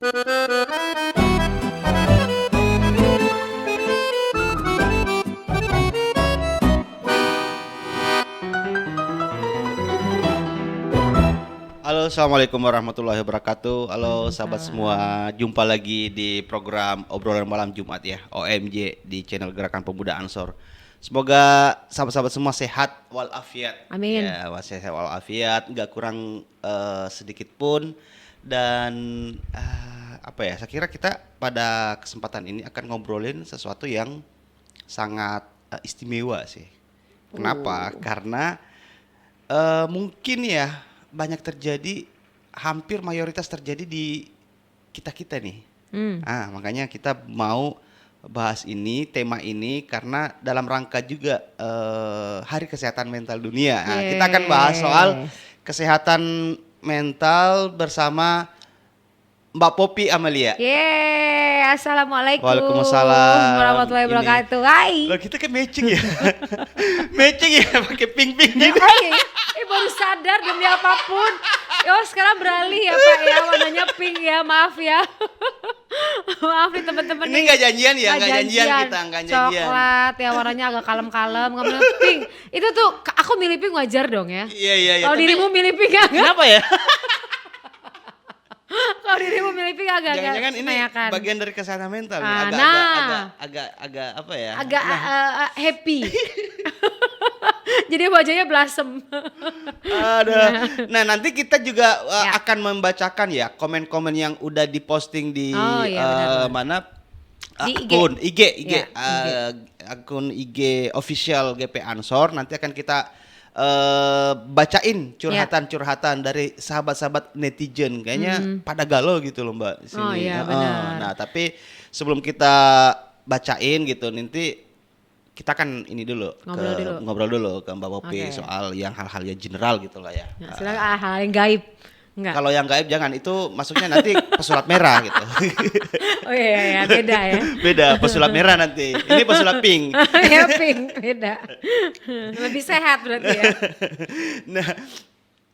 Halo, assalamualaikum warahmatullahi wabarakatuh. Halo sahabat semua, jumpa lagi di program obrolan malam Jumat ya, OMJ di channel Gerakan Pemuda Ansor. Semoga sahabat-sahabat semua sehat walafiat. Amin. Ya, sehat walafiat, nggak kurang sedikit pun. Dan apa ya? Saya kira kita pada kesempatan ini akan ngobrolin sesuatu yang sangat istimewa sih. Kenapa? Karena mungkin ya banyak terjadi, hampir mayoritas terjadi di kita-kita nih. Makanya kita mau bahas ini, tema ini karena dalam rangka juga Hari Kesehatan Mental Dunia. Nah, kita akan bahas soal kesehatan mental bersama Mbak Poppy Amalia. Assalamualaikum Waalaikumsalam. warahmatullahi wabarakatuh. Hai. Loh, kita kan matching ya. Matching ya pakai pink-pink gini. Baru sadar demi apapun. Yo, sekarang beralih ya Pak ya, warnanya pink ya, maaf ya. Maaf nih teman-teman. Ini nggak janjian ya, nggak janjian kita, nggak janjian. Coklat ya, warnanya agak kalem-kalem, kemudian pink. Itu tuh aku milih pink wajar dong ya. Iya. Kalau dirimu milih pink agak. Kenapa ya? Kalau dirimu milih pink agak. Jangan-jangan ini senayakan. bagian dari kesehatan mental nih. Agak apa ya? Agak happy. Jadi wajahnya blasem. Nah, nanti kita juga akan membacakan ya komen-komen yang udah diposting di mana? Di Akun IG. Ya, Akun IG official GP Ansor. Nanti akan kita bacain curhatan-curhatan dari sahabat-sahabat netizen. Kayaknya pada galau gitu loh Mbak di sini. Oh iya benar. Nah, tapi sebelum kita bacain gitu, nanti kita kan ini dulu ngobrol dulu ke Mbak Poppy soal yang hal-hal yang general gitu lah ya. Silakan hal yang gaib. Enggak. Kalau yang gaib jangan, itu masuknya nanti pesulap merah gitu. Oh iya, beda ya. Beda, pesulap merah nanti. Ini pesulap pink. Ya pink, beda. Lebih sehat berarti ya. Nah,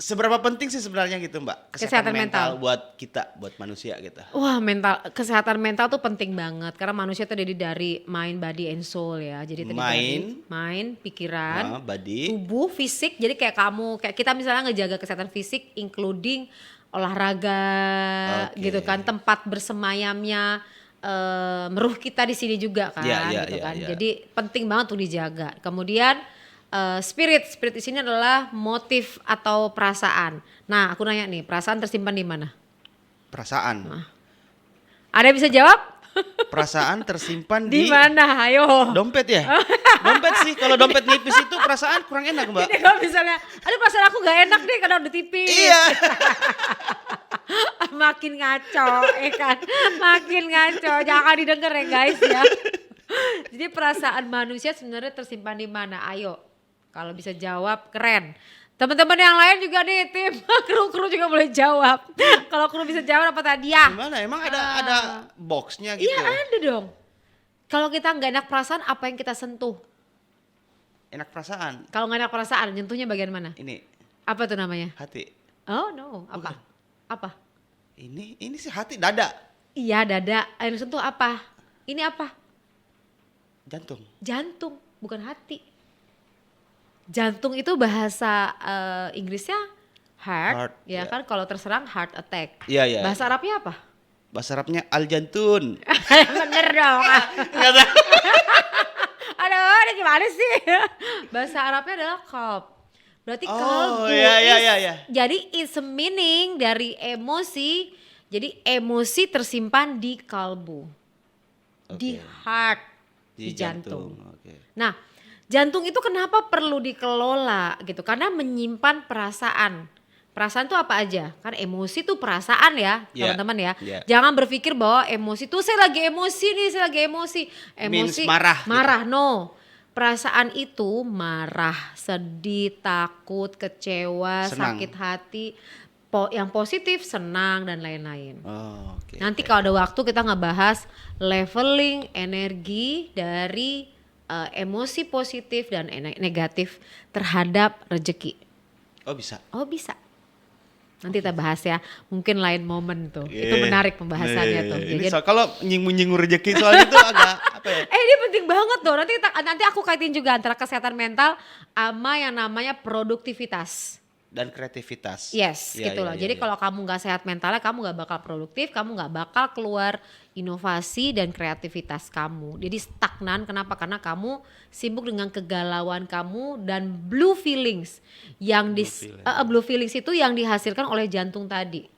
seberapa penting sih sebenarnya gitu Mbak Kesehatan mental buat kita, buat manusia gitu? Wah, kesehatan mental tuh penting banget karena manusia terdiri dari mind, body, and soul ya. Jadi terdiri dari mind, pikiran, body, tubuh, fisik. Jadi kayak kita misalnya ngejaga kesehatan fisik, including olahraga, gitu kan, tempat bersemayamnya meruh kita di sini juga kan, gitu kan. Jadi penting banget tuh dijaga. Kemudian spirit di sini adalah motif atau perasaan. Nah, aku nanya nih, perasaan tersimpan di mana? Perasaan. Ada yang bisa jawab? Perasaan tersimpan di mana? Ayo. Dompet ya? Dompet sih. Kalau dompet nipis itu perasaan kurang enak Mbak. Ini kalau misalnya, aduh perasaan aku gak enak deh karena udah tipis. Iya. Makin ngaco, kan? Makin ngaco. Jangan didengar ya guys ya. Jadi perasaan manusia sebenarnya tersimpan di mana? Ayo. Kalau bisa jawab keren. Teman-teman yang lain juga nih, tim kru juga boleh jawab. Kalau kru bisa jawab apa tadi ya? Gimana? Emang ada boxnya gitu? Iya ada dong. Kalau kita nggak enak perasaan, apa yang kita sentuh? Enak perasaan. Kalau nggak enak perasaan, nyentuhnya bagian mana? Ini. Apa tuh namanya? Hati. Oh no, apa? Bukan. Apa? Ini sih hati, dada. Iya dada. Yang sentuh apa? Ini apa? Jantung. Jantung, bukan hati. Jantung itu bahasa Inggrisnya heart ya kan, kalau terserang heart attack. Iya. Bahasa Arabnya apa? Bahasa Arabnya aljantun. Bener dong. Enggak tahu. Aduh, ini gimana sih? Bahasa Arabnya adalah qalb. Berarti kalbu. Iya. Jadi it's a meaning dari emosi. Jadi emosi tersimpan di kalbu. Di heart, di jantung. Nah, jantung itu kenapa perlu dikelola gitu? Karena menyimpan perasaan. Perasaan itu apa aja? Kan emosi itu perasaan ya, teman-teman ya. Jangan berpikir bahwa emosi itu saya lagi emosi nih, saya lagi emosi. Emosi marah gitu. No. Perasaan itu marah, sedih, takut, kecewa, sakit hati. Yang positif, senang dan lain-lain. Nanti kalau ada waktu kita ngebahas leveling energi dari emosi positif dan negatif terhadap rezeki. Oh bisa? Oh bisa. Nanti kita bahas ya, mungkin lain momen tuh. Itu Iya. menarik pembahasannya tuh. Ini Jadi, kalau nyinggung rezeki soal itu agak apa ya? ini penting banget tuh. Nanti aku kaitin juga antara kesehatan mental sama yang namanya produktivitas. Dan kreativitas. Yes, Iya, gitu iya, loh. iya, Jadi iya. kalau kamu nggak sehat mentalnya, kamu nggak bakal produktif, kamu nggak bakal keluar inovasi dan kreativitas kamu. Jadi stagnan. Kenapa? Karena kamu sibuk dengan kegalauan kamu dan blue feelings yang blue feelings itu yang dihasilkan oleh jantung tadi.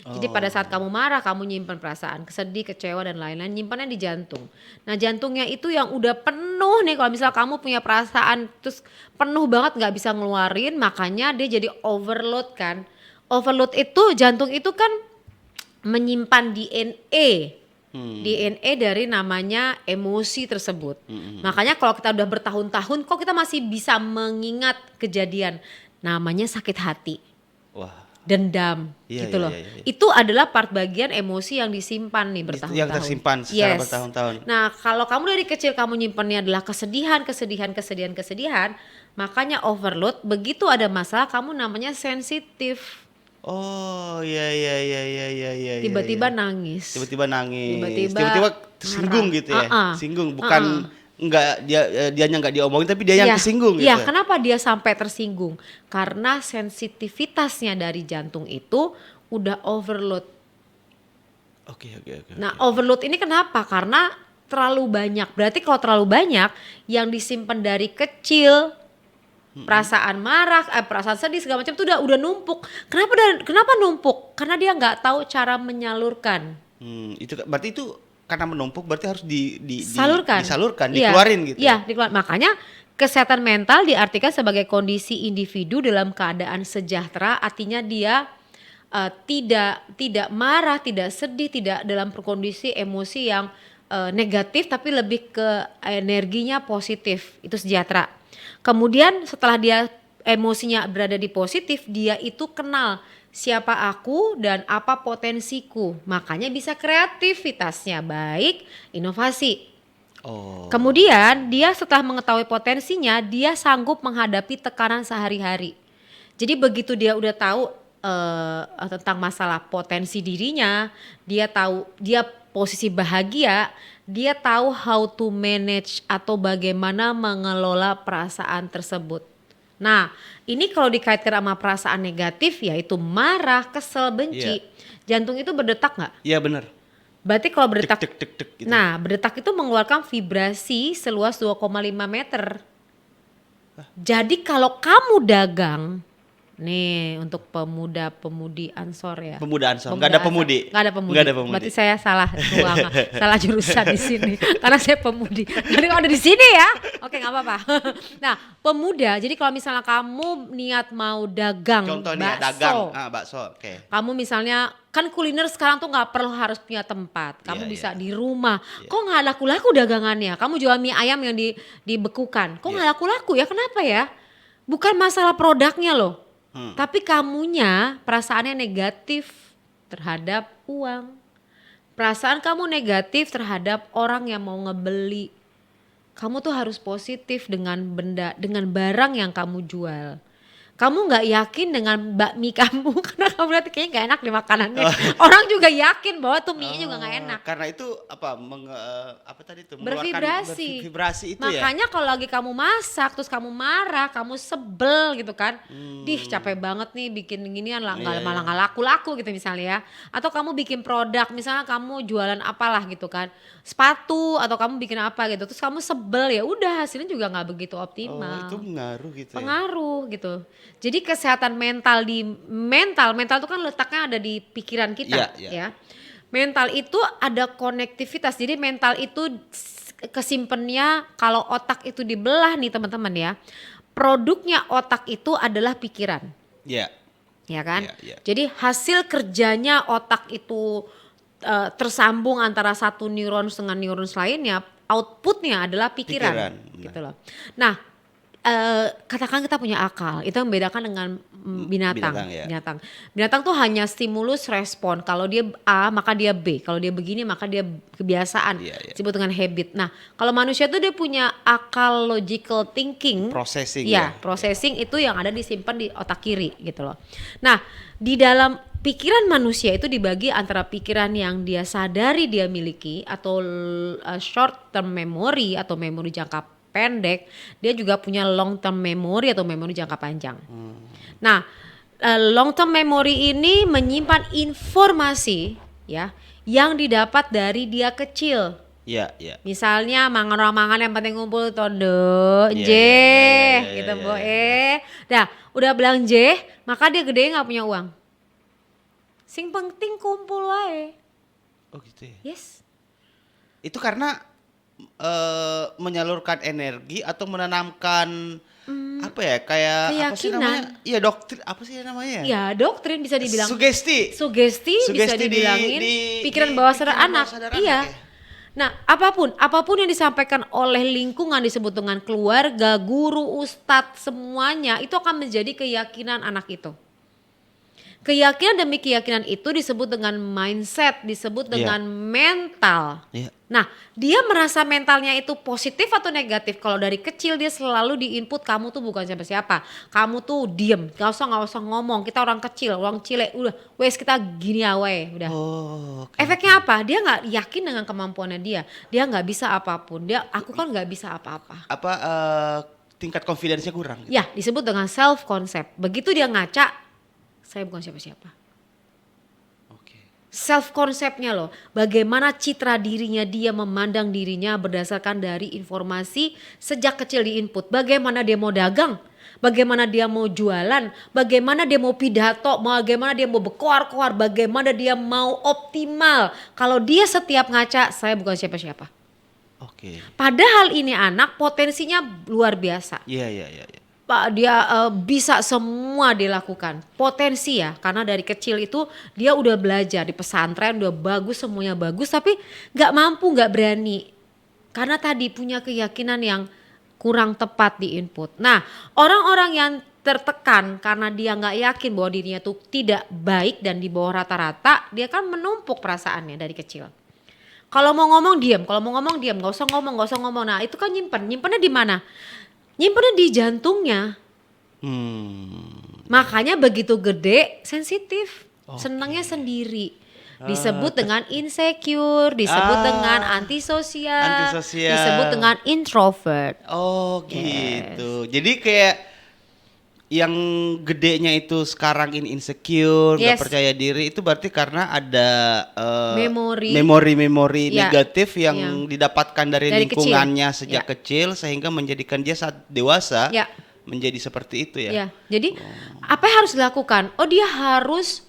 Jadi pada saat kamu marah, kamu nyimpan perasaan kesedih, kecewa dan lain-lain, nyimpannya di jantung. Nah jantungnya itu yang udah penuh nih, kalau misal kamu punya perasaan terus penuh banget nggak bisa ngeluarin, makanya dia jadi overload kan. Overload itu jantung itu kan menyimpan DNA. DNA dari namanya emosi tersebut. Makanya kalau kita udah bertahun-tahun kok kita masih bisa mengingat kejadian namanya sakit hati, Wah, dendam, Iya, gitu iya, loh. iya, iya. Itu adalah part bagian emosi yang disimpan nih itu bertahun-tahun. yang tersimpan secara bertahun-tahun. Nah, kalau kamu dari kecil kamu nyimpannya adalah kesedihan, makanya overload. Begitu ada masalah kamu namanya sensitif. Oh, iya iya iya iya iya iya. Tiba-tiba iya. nangis. Tiba-tiba nangis, Tiba-tiba tiba-tiba tersinggung marah. gitu ya. Singgung, bukan Uh-uh. enggak dianya enggak diomongin tapi dia yang Iya, kesinggung iya, gitu. kenapa dia sampai tersinggung? Karena sensitivitasnya dari jantung itu udah overload. Oke, oke, oke. Nah, overload ini kenapa? Karena terlalu banyak. Berarti kalau terlalu banyak yang disimpan dari kecil, perasaan marah, perasaan sedih segala macam itu udah numpuk. Kenapa numpuk? Karena dia nggak tahu cara menyalurkan. Itu berarti itu karena menumpuk berarti harus disalurkan, Iya, dikeluarin gitu. Iya, dikeluarin. Makanya kesehatan mental diartikan sebagai kondisi individu dalam keadaan sejahtera, artinya dia tidak marah, tidak sedih, tidak dalam kondisi emosi yang negatif, tapi lebih ke energinya positif, itu sejahtera. Kemudian setelah dia emosinya berada di positif, dia itu kenal siapa aku dan apa potensiku, makanya bisa kreativitasnya baik, inovasi. Oh. Kemudian dia setelah mengetahui potensinya, dia sanggup menghadapi tekanan sehari-hari. Jadi begitu dia udah tahu tentang masalah potensi dirinya, dia tahu dia posisi bahagia, dia tahu how to manage atau bagaimana mengelola perasaan tersebut. Nah, ini kalau dikaitkan sama perasaan negatif yaitu marah, kesel, benci, jantung itu berdetak nggak? Iya benar. Berarti kalau berdetak, Tek, tek, tek, tek, gitu. nah berdetak itu mengeluarkan vibrasi seluas 2,5 meter. Jadi kalau kamu dagang, nih untuk pemuda-pemudi Ansor ya. Pemuda Ansor, nggak ada pemudi. Nggak ada pemudi. Nggak ada pemudi. Berarti saya salah ruangan, salah jurusan di sini. Karena saya pemudi. Jadi kalau ada di sini ya, oke nggak apa-apa. Nah pemuda, jadi kalau misalnya kamu niat mau dagang Contohnya bakso, dagang, bakso, oke. kamu misalnya kan kuliner sekarang tuh nggak perlu harus punya tempat, kamu Iya, bisa iya. di rumah. Kok nggak laku-laku dagangannya? Kamu jual mie ayam yang dibekukan, kok nggak laku-laku ya? Kenapa ya? Bukan masalah produknya loh, tapi kamunya perasaannya negatif terhadap uang. Perasaan kamu negatif terhadap orang yang mau ngebeli. Kamu tuh harus positif dengan barang yang kamu jual. Kamu nggak yakin dengan bakmi kamu karena kamu lihat kayaknya nggak enak di makanannya. Orang juga yakin bahwa tuh mie-nya juga nggak enak. Karena itu apa tadi tuh? Bervibrasi. Vibrasi itu ya. Makanya kalau lagi kamu masak terus kamu marah, kamu sebel gitu kan. Dih capek banget nih bikin ginian lah, malah nggak laku-laku gitu misalnya ya. Atau kamu bikin produk, misalnya kamu jualan apalah gitu kan. Sepatu atau kamu bikin apa gitu. Terus kamu sebel, ya udah hasilnya juga nggak begitu optimal. Itu pengaruh gitu ya. Pengaruh gitu. Jadi kesehatan mental mental itu kan letaknya ada di pikiran kita ya. Mental itu ada konektivitas. Jadi mental itu kesimpannya kalau otak itu dibelah nih teman-teman ya. Produknya otak itu adalah pikiran. Iya. Ya kan? Iya. Jadi hasil kerjanya otak itu tersambung antara satu neuron dengan neuron lainnya, outputnya adalah pikiran. Gitu loh. Nah, katakan kita punya akal, itu yang membedakan dengan binatang. Binatang, ya. Binatang tuh hanya stimulus respon. Kalau dia A maka dia B. Kalau dia begini maka dia kebiasaan. Iya, iya. Disebut dengan habit. Nah, kalau manusia tuh dia punya akal logical thinking. Processing Ya, ya. processing itu yang ada disimpan di otak kiri gitu loh. Nah, di dalam pikiran manusia itu dibagi antara pikiran yang dia sadari dia miliki atau short term memory atau memori jangka pendek, dia juga punya long term memory atau memori jangka panjang. Nah, long term memory ini menyimpan informasi ya yang didapat dari dia kecil. Iya, iya. Misalnya mangan yang penting ngumpul tondo Iya, J iya, gitu iya, Bu iya. Dah, udah bilang J, maka dia gede nggak punya uang. Sing penting kumpul wae. Oh gitu ya. Yes. Itu karena menyalurkan energi atau menanamkan apa ya, kayak apa sih keyakinan. namanya? Iya, doktrin apa sih namanya? Ya doktrin bisa dibilang. Sugesti. Sugesti bisa Sugesti dibilangin di pikiran bawah sadar pikiran anak. bawah sadar Iya. anak ya? Nah, apapun yang disampaikan oleh lingkungan disebut dengan keluarga, guru, ustadz, semuanya itu akan menjadi keyakinan anak itu. Keyakinan demi keyakinan itu disebut dengan mindset, disebut Iya. dengan mental. Iya. Nah, dia merasa mentalnya itu positif atau negatif. Kalau dari kecil dia selalu diinput kamu tuh bukan siapa-siapa. Kamu tuh diem, gak usah ngomong. Kita orang kecil, orang cilek, udah wes kita gini awe, udah. Oh, oke. Efeknya apa? Dia nggak yakin dengan kemampuannya dia. Dia nggak bisa apapun. Aku kan nggak bisa apa-apa. Apa tingkat confidence-nya kurang gitu? Ya, disebut dengan self concept. Begitu dia ngaca, saya bukan siapa-siapa. Oke. Self konsepnya loh, bagaimana citra dirinya dia memandang dirinya berdasarkan dari informasi sejak kecil di input. Bagaimana dia mau dagang, bagaimana dia mau jualan, bagaimana dia mau pidato, bagaimana dia mau berkoar-koar, bagaimana dia mau optimal. Kalau dia setiap ngaca, saya bukan siapa-siapa. Oke. Padahal ini anak potensinya luar biasa. Iya, iya, iya, iya. Pak, dia bisa semua dilakukan, potensi ya, karena dari kecil itu dia udah belajar di pesantren, udah bagus, semuanya bagus, tapi nggak mampu, nggak berani, karena tadi punya keyakinan yang kurang tepat di input. Nah, orang-orang yang tertekan karena dia nggak yakin bahwa dirinya tuh tidak baik dan di bawah rata-rata, dia kan menumpuk perasaannya dari kecil. Kalau mau ngomong diam, nggak usah ngomong. Nah, itu kan nyimpennya di mana? Nyimpennya di jantungnya. Makanya begitu gede sensitif, senangnya sendiri. Disebut dengan insecure, disebut dengan antisosial, disebut dengan introvert. Oh gitu. Jadi kayak yang gedenya itu sekarang ini insecure, nggak Yes. percaya diri, itu berarti karena ada Ya. memori negatif yang Ya. didapatkan dari Dari lingkungannya kecil. sejak Ya. kecil sehingga menjadikan dia saat dewasa Ya. menjadi seperti itu ya. Ya, jadi apa yang harus dilakukan? Oh, dia harus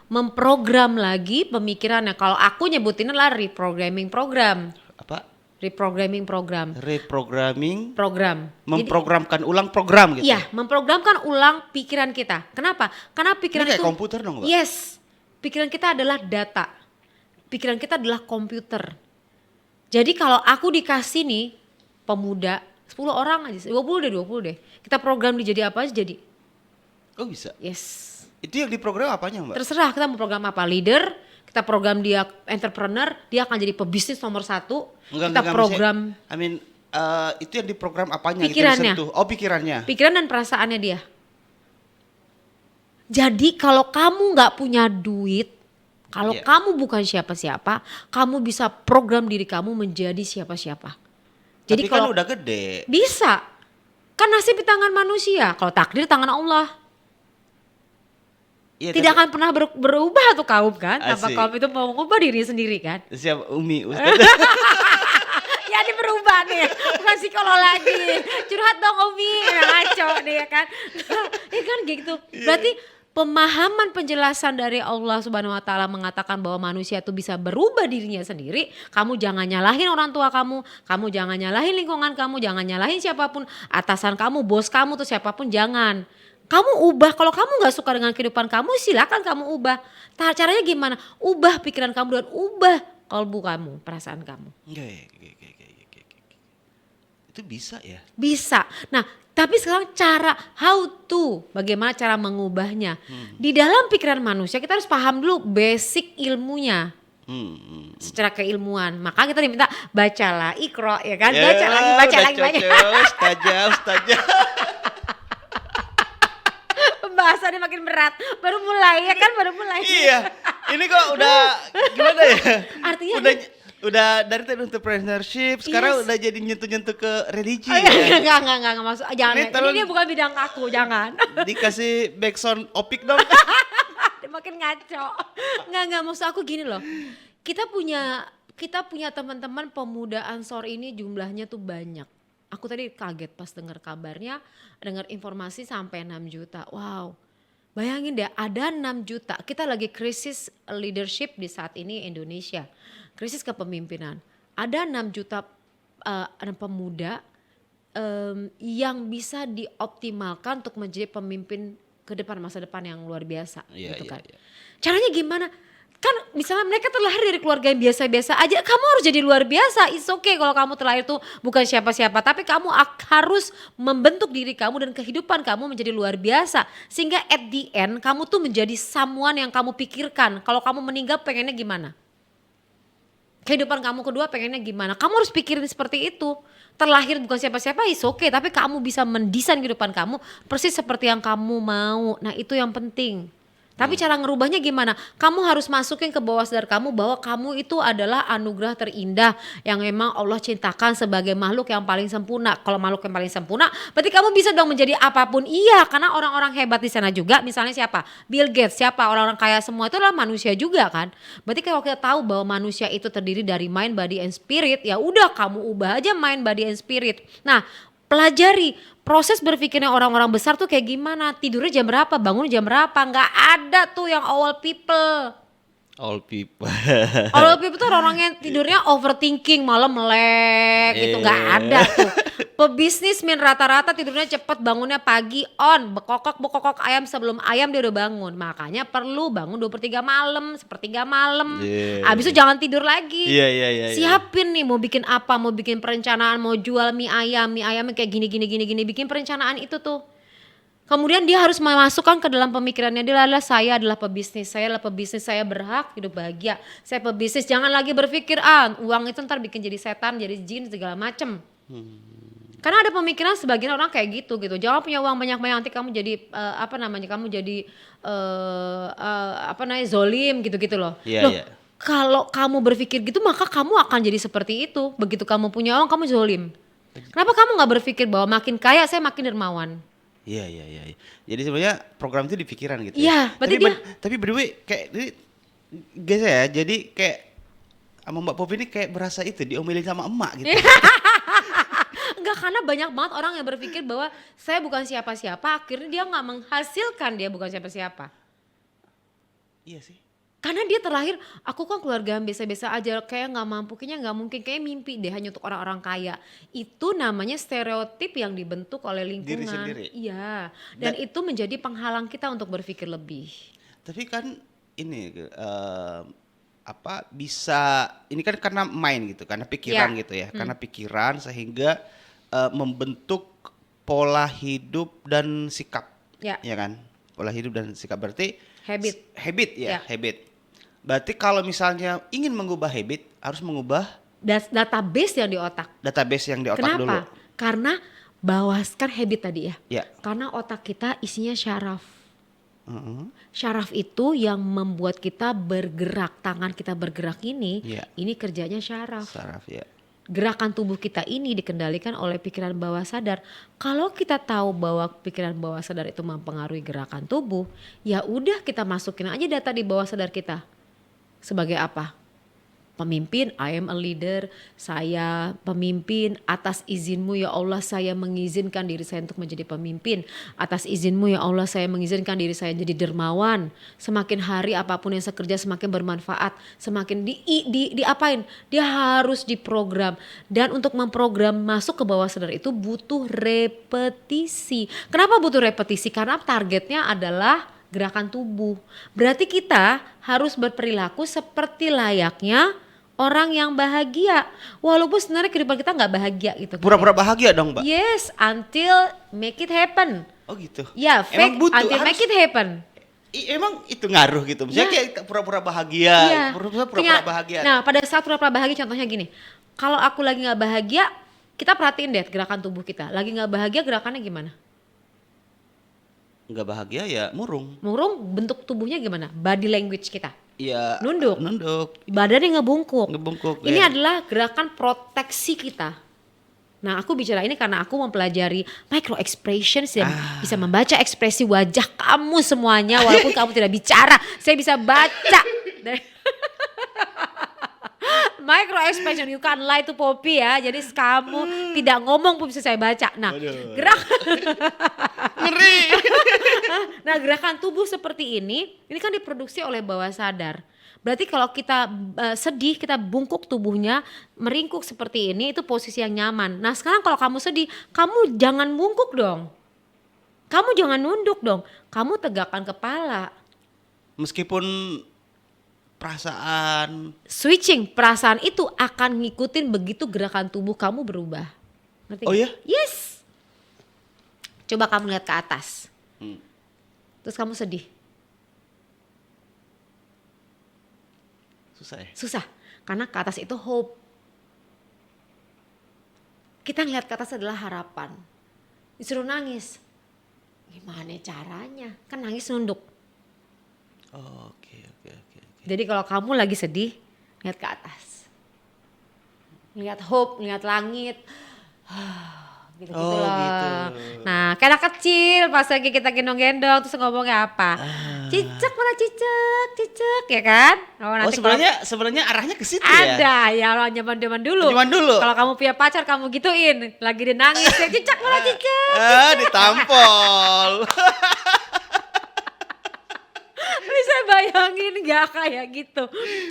memprogram lagi pemikirannya. Kalau aku nyebutinnya adalah reprogramming program. Apa? Reprogramming program. Reprogramming, Program. Jadi, memprogramkan ulang program gitu. iya, memprogramkan ulang pikiran kita. Kenapa? Karena pikiran Ini kayak itu komputer dong, Mbak? Yes. Pikiran kita adalah data. Pikiran kita adalah komputer. Jadi kalau aku dikasih nih pemuda 10 orang aja, 20 deh. Kita program dia jadi apa aja jadi. Oh bisa. Yes. Itu yang diprogram apanya, Mbak? Terserah kita mau program apa, leader, kita program dia entrepreneur, dia akan jadi pebisnis nomor 1. Kita program maksudnya, I mean, itu yang diprogram apanya Pikirannya. gitu disentuh? Oh, pikirannya. pikiran dan perasaannya dia. Jadi kalau kamu nggak punya duit, kalau Iya. kamu bukan siapa-siapa, kamu bisa program diri kamu menjadi siapa-siapa. Jadi Tapi kan kalau udah gede. bisa, kan nasib di tangan manusia, kalau takdir di tangan Allah. Iya, Tidak tapi- akan pernah berubah tuh kaum kan, tanpa Asik. kaum itu mau mengubah diri sendiri kan. Siapa Umi Ustaz? Ya ini berubah nih, bukan psikolog lagi. Curhat dong Umi, ngaco nih ya kan. Ya kan gitu. Berarti pemahaman penjelasan dari Allah Subhanahu wa taala mengatakan bahwa manusia itu bisa berubah dirinya sendiri. Kamu jangan nyalahin orang tua kamu jangan nyalahin lingkungan kamu, jangan nyalahin siapapun, atasan kamu, bos kamu tuh siapapun jangan. Kamu ubah, kalau kamu nggak suka dengan kehidupan kamu silakan kamu ubah. Caranya gimana? Ubah pikiran kamu dan ubah kalbu kamu, perasaan kamu. Enggak ya. Itu bisa ya? Bisa. Nah, tapi sekarang bagaimana cara mengubahnya. Di dalam pikiran manusia kita harus paham dulu basic ilmunya. Secara keilmuan, maka kita diminta bacalah Iqra, ya kan, baca lagi, baca lagi, baca. Ustazah. Pembahasannya makin berat, baru mulai ya kan, baru mulai. Iya, ini kok udah gimana ya? Artinya udah dari tadi entrepreneurship, sekarang udah jadi nyentuh-nyentuh ke religi. Enggak maksud, jangan. Ini Ini bukan bidang aku, jangan. Dikasih backsound opik dong. Makin ngaco. Enggak maksud aku gini loh. Kita punya teman-teman pemuda Ansor ini jumlahnya tuh banyak. Aku tadi kaget pas dengar kabarnya, dengar informasi sampai 6 juta. Wow. Bayangin deh, ada 6 juta. Kita lagi krisis leadership di saat ini Indonesia. Krisis kepemimpinan. Ada 6 juta pemuda yang bisa dioptimalkan untuk menjadi pemimpin ke depan, masa depan yang luar biasa gitu kan. Caranya gimana? Kan misalnya mereka terlahir dari keluarga yang biasa-biasa aja, kamu harus jadi luar biasa. It's okay kalau kamu terlahir tuh bukan siapa-siapa, tapi kamu harus membentuk diri kamu dan kehidupan kamu menjadi luar biasa. Sehingga at the end kamu tuh menjadi someone yang kamu pikirkan. Kalau kamu meninggal pengennya gimana? Kehidupan kamu kedua pengennya gimana? Kamu harus pikirin seperti itu. Terlahir bukan siapa-siapa, is okay, tapi kamu bisa mendesain kehidupan kamu persis seperti yang kamu mau. Nah, itu yang penting. Tapi cara ngerubahnya gimana? Kamu harus masukin ke bawah sadar kamu bahwa kamu itu adalah anugerah terindah yang memang Allah ciptakan sebagai makhluk yang paling sempurna. Kalau makhluk yang paling sempurna, berarti kamu bisa dong menjadi apapun. Iya, karena orang-orang hebat di sana juga, misalnya siapa? Bill Gates, siapa? Orang-orang kaya semua itu adalah manusia juga kan. Berarti kalau kita tahu bahwa manusia itu terdiri dari mind, body, and spirit, ya udah kamu ubah aja mind, body, and spirit. Nah, pelajari proses berpikirnya orang-orang besar tuh kayak gimana, tidurnya jam berapa, bangun jam berapa. Nggak ada tuh yang all people. All people Tuh orang yang tidurnya overthinking, malam melek gitu, nggak ada tuh. Pebisnismen rata-rata tidurnya cepet, bangunnya pagi, bekokok ayam sebelum ayam dia udah bangun. Makanya perlu bangun 2/3 malam, 1/3 malam. Abis itu jangan tidur lagi. Siapin nih mau bikin apa, mau bikin perencanaan, mau jual mie ayamnya kayak gini, bikin perencanaan itu tuh. Kemudian dia harus memasukkan ke dalam pemikirannya dia adalah saya adalah pebisnis, saya berhak hidup bahagia, saya pebisnis. Jangan lagi berpikir uang itu ntar bikin jadi setan, jadi jin segala macem. Karena ada pemikiran sebagian orang kayak gitu. Jangan punya uang banyak-banyak nanti kamu jadi zolim gitu loh. Kalau kamu berpikir gitu maka kamu akan jadi seperti itu. Begitu kamu punya uang kamu zolim. Kenapa kamu nggak berpikir bahwa makin kaya saya makin dermawan? Iya. Jadi sebenarnya program itu di pikiran gitu. Iya, berarti tapi by the way kayak guys ya, jadi kayak sama Mbak Popi ini kayak berasa itu diomelin sama emak gitu. Enggak, karena banyak banget orang yang berpikir bahwa saya bukan siapa-siapa, akhirnya dia nggak menghasilkan, dia bukan siapa-siapa. Iya sih. Karena dia terlahir, aku kan keluarga yang biasa-biasa aja, kayak nggak mampu, kayaknya nggak mungkin, kayak mimpi deh hanya untuk orang-orang kaya. Itu namanya stereotip yang dibentuk oleh lingkungan. Diri sendiri. Iya, dan itu menjadi penghalang kita untuk berpikir lebih. Tapi kan ini bisa ini kan karena mind gitu, karena pikiran gitu ya, karena pikiran sehingga membentuk pola hidup dan sikap, ya kan? Pola hidup dan sikap berarti habit. Berarti kalau misalnya ingin mengubah habit, harus mengubah database yang di otak. Kenapa? Dulu. Karena bawaskan habit tadi ya. Karena otak kita isinya syaraf. Syaraf itu yang membuat kita bergerak, tangan kita bergerak ini kerjanya syaraf. Gerakan tubuh kita ini dikendalikan oleh pikiran bawah sadar. Kalau kita tahu bahwa pikiran bawah sadar itu mempengaruhi gerakan tubuh, ya udah kita masukin aja data di bawah sadar kita. Sebagai apa? Pemimpin, I am a leader, saya pemimpin, atas izinmu ya Allah saya mengizinkan diri saya untuk menjadi pemimpin, atas izinmu ya Allah saya mengizinkan diri saya jadi dermawan, semakin hari apapun yang saya kerja semakin bermanfaat, semakin diapain, dia harus diprogram, dan untuk memprogram masuk ke bawah sadar itu butuh repetisi. Kenapa butuh repetisi? Karena targetnya adalah gerakan tubuh, berarti kita harus berperilaku seperti layaknya orang yang bahagia. Walaupun sebenarnya kehidupan kita nggak bahagia gitu. Pura-pura bahagia dong, Mbak. Yes, until make it happen. Oh gitu. Ya, Emang fake butuh, until make it happen. Emang itu ngaruh gitu. Misalnya Ya. kayak pura-pura bahagia, Iya. pura-pura bahagia. Nah, pada saat pura-pura bahagia contohnya gini. Kalau aku lagi nggak bahagia, kita perhatiin deh gerakan tubuh kita. Lagi nggak bahagia gerakannya gimana? Nggak bahagia ya murung. Murung, bentuk tubuhnya gimana? Body language kita. Iya. Nunduk. Nunduk. Badannya ngebungkuk. Ngebungkuk. Ini ya. adalah gerakan proteksi kita. Nah, aku bicara ini karena aku mempelajari micro expressions dan bisa membaca ekspresi wajah kamu semuanya walaupun kamu tidak bicara. Saya bisa baca. Micro expression, you can't lie to Poppy ya. Jadi kamu tidak ngomong pun bisa saya baca. Nah, Ngeri. nah gerakan tubuh seperti ini kan diproduksi oleh bawah sadar. Berarti kalau kita sedih, kita bungkuk tubuhnya, meringkuk seperti ini, itu posisi yang nyaman. Nah sekarang kalau kamu sedih, kamu jangan bungkuk dong. Kamu jangan nunduk dong. Kamu tegakkan kepala. Meskipun perasaan. Switching, perasaan itu akan ngikutin begitu gerakan tubuh kamu berubah. Ngerti Oh nggak? ya? Yes. Coba kamu lihat ke atas. Hmm. Terus kamu sedih. Susah ya? Susah, karena ke atas itu hope. Kita ngeliat ke atas adalah harapan. Disuruh nangis, gimana caranya? Kan nangis nunduk. Oh, oke. Jadi kalau kamu lagi sedih, lihat ke atas. Lihat hope, lihat langit. Gitu-gitu Oh, loh. gitu. Nah, kayak anak kecil pas lagi kita gendong-gendong terus ngomongnya apa? Cicak mana cicak, ya kan? Oh, nanti sebenarnya arahnya ke situ ada ya orang zaman dulu. Zaman dulu. Kalau kamu punya pacar kamu gituin, lagi dia nangis, ya cicak mana cicak. Ditampol. Bisa bayangin nggak kayak gitu?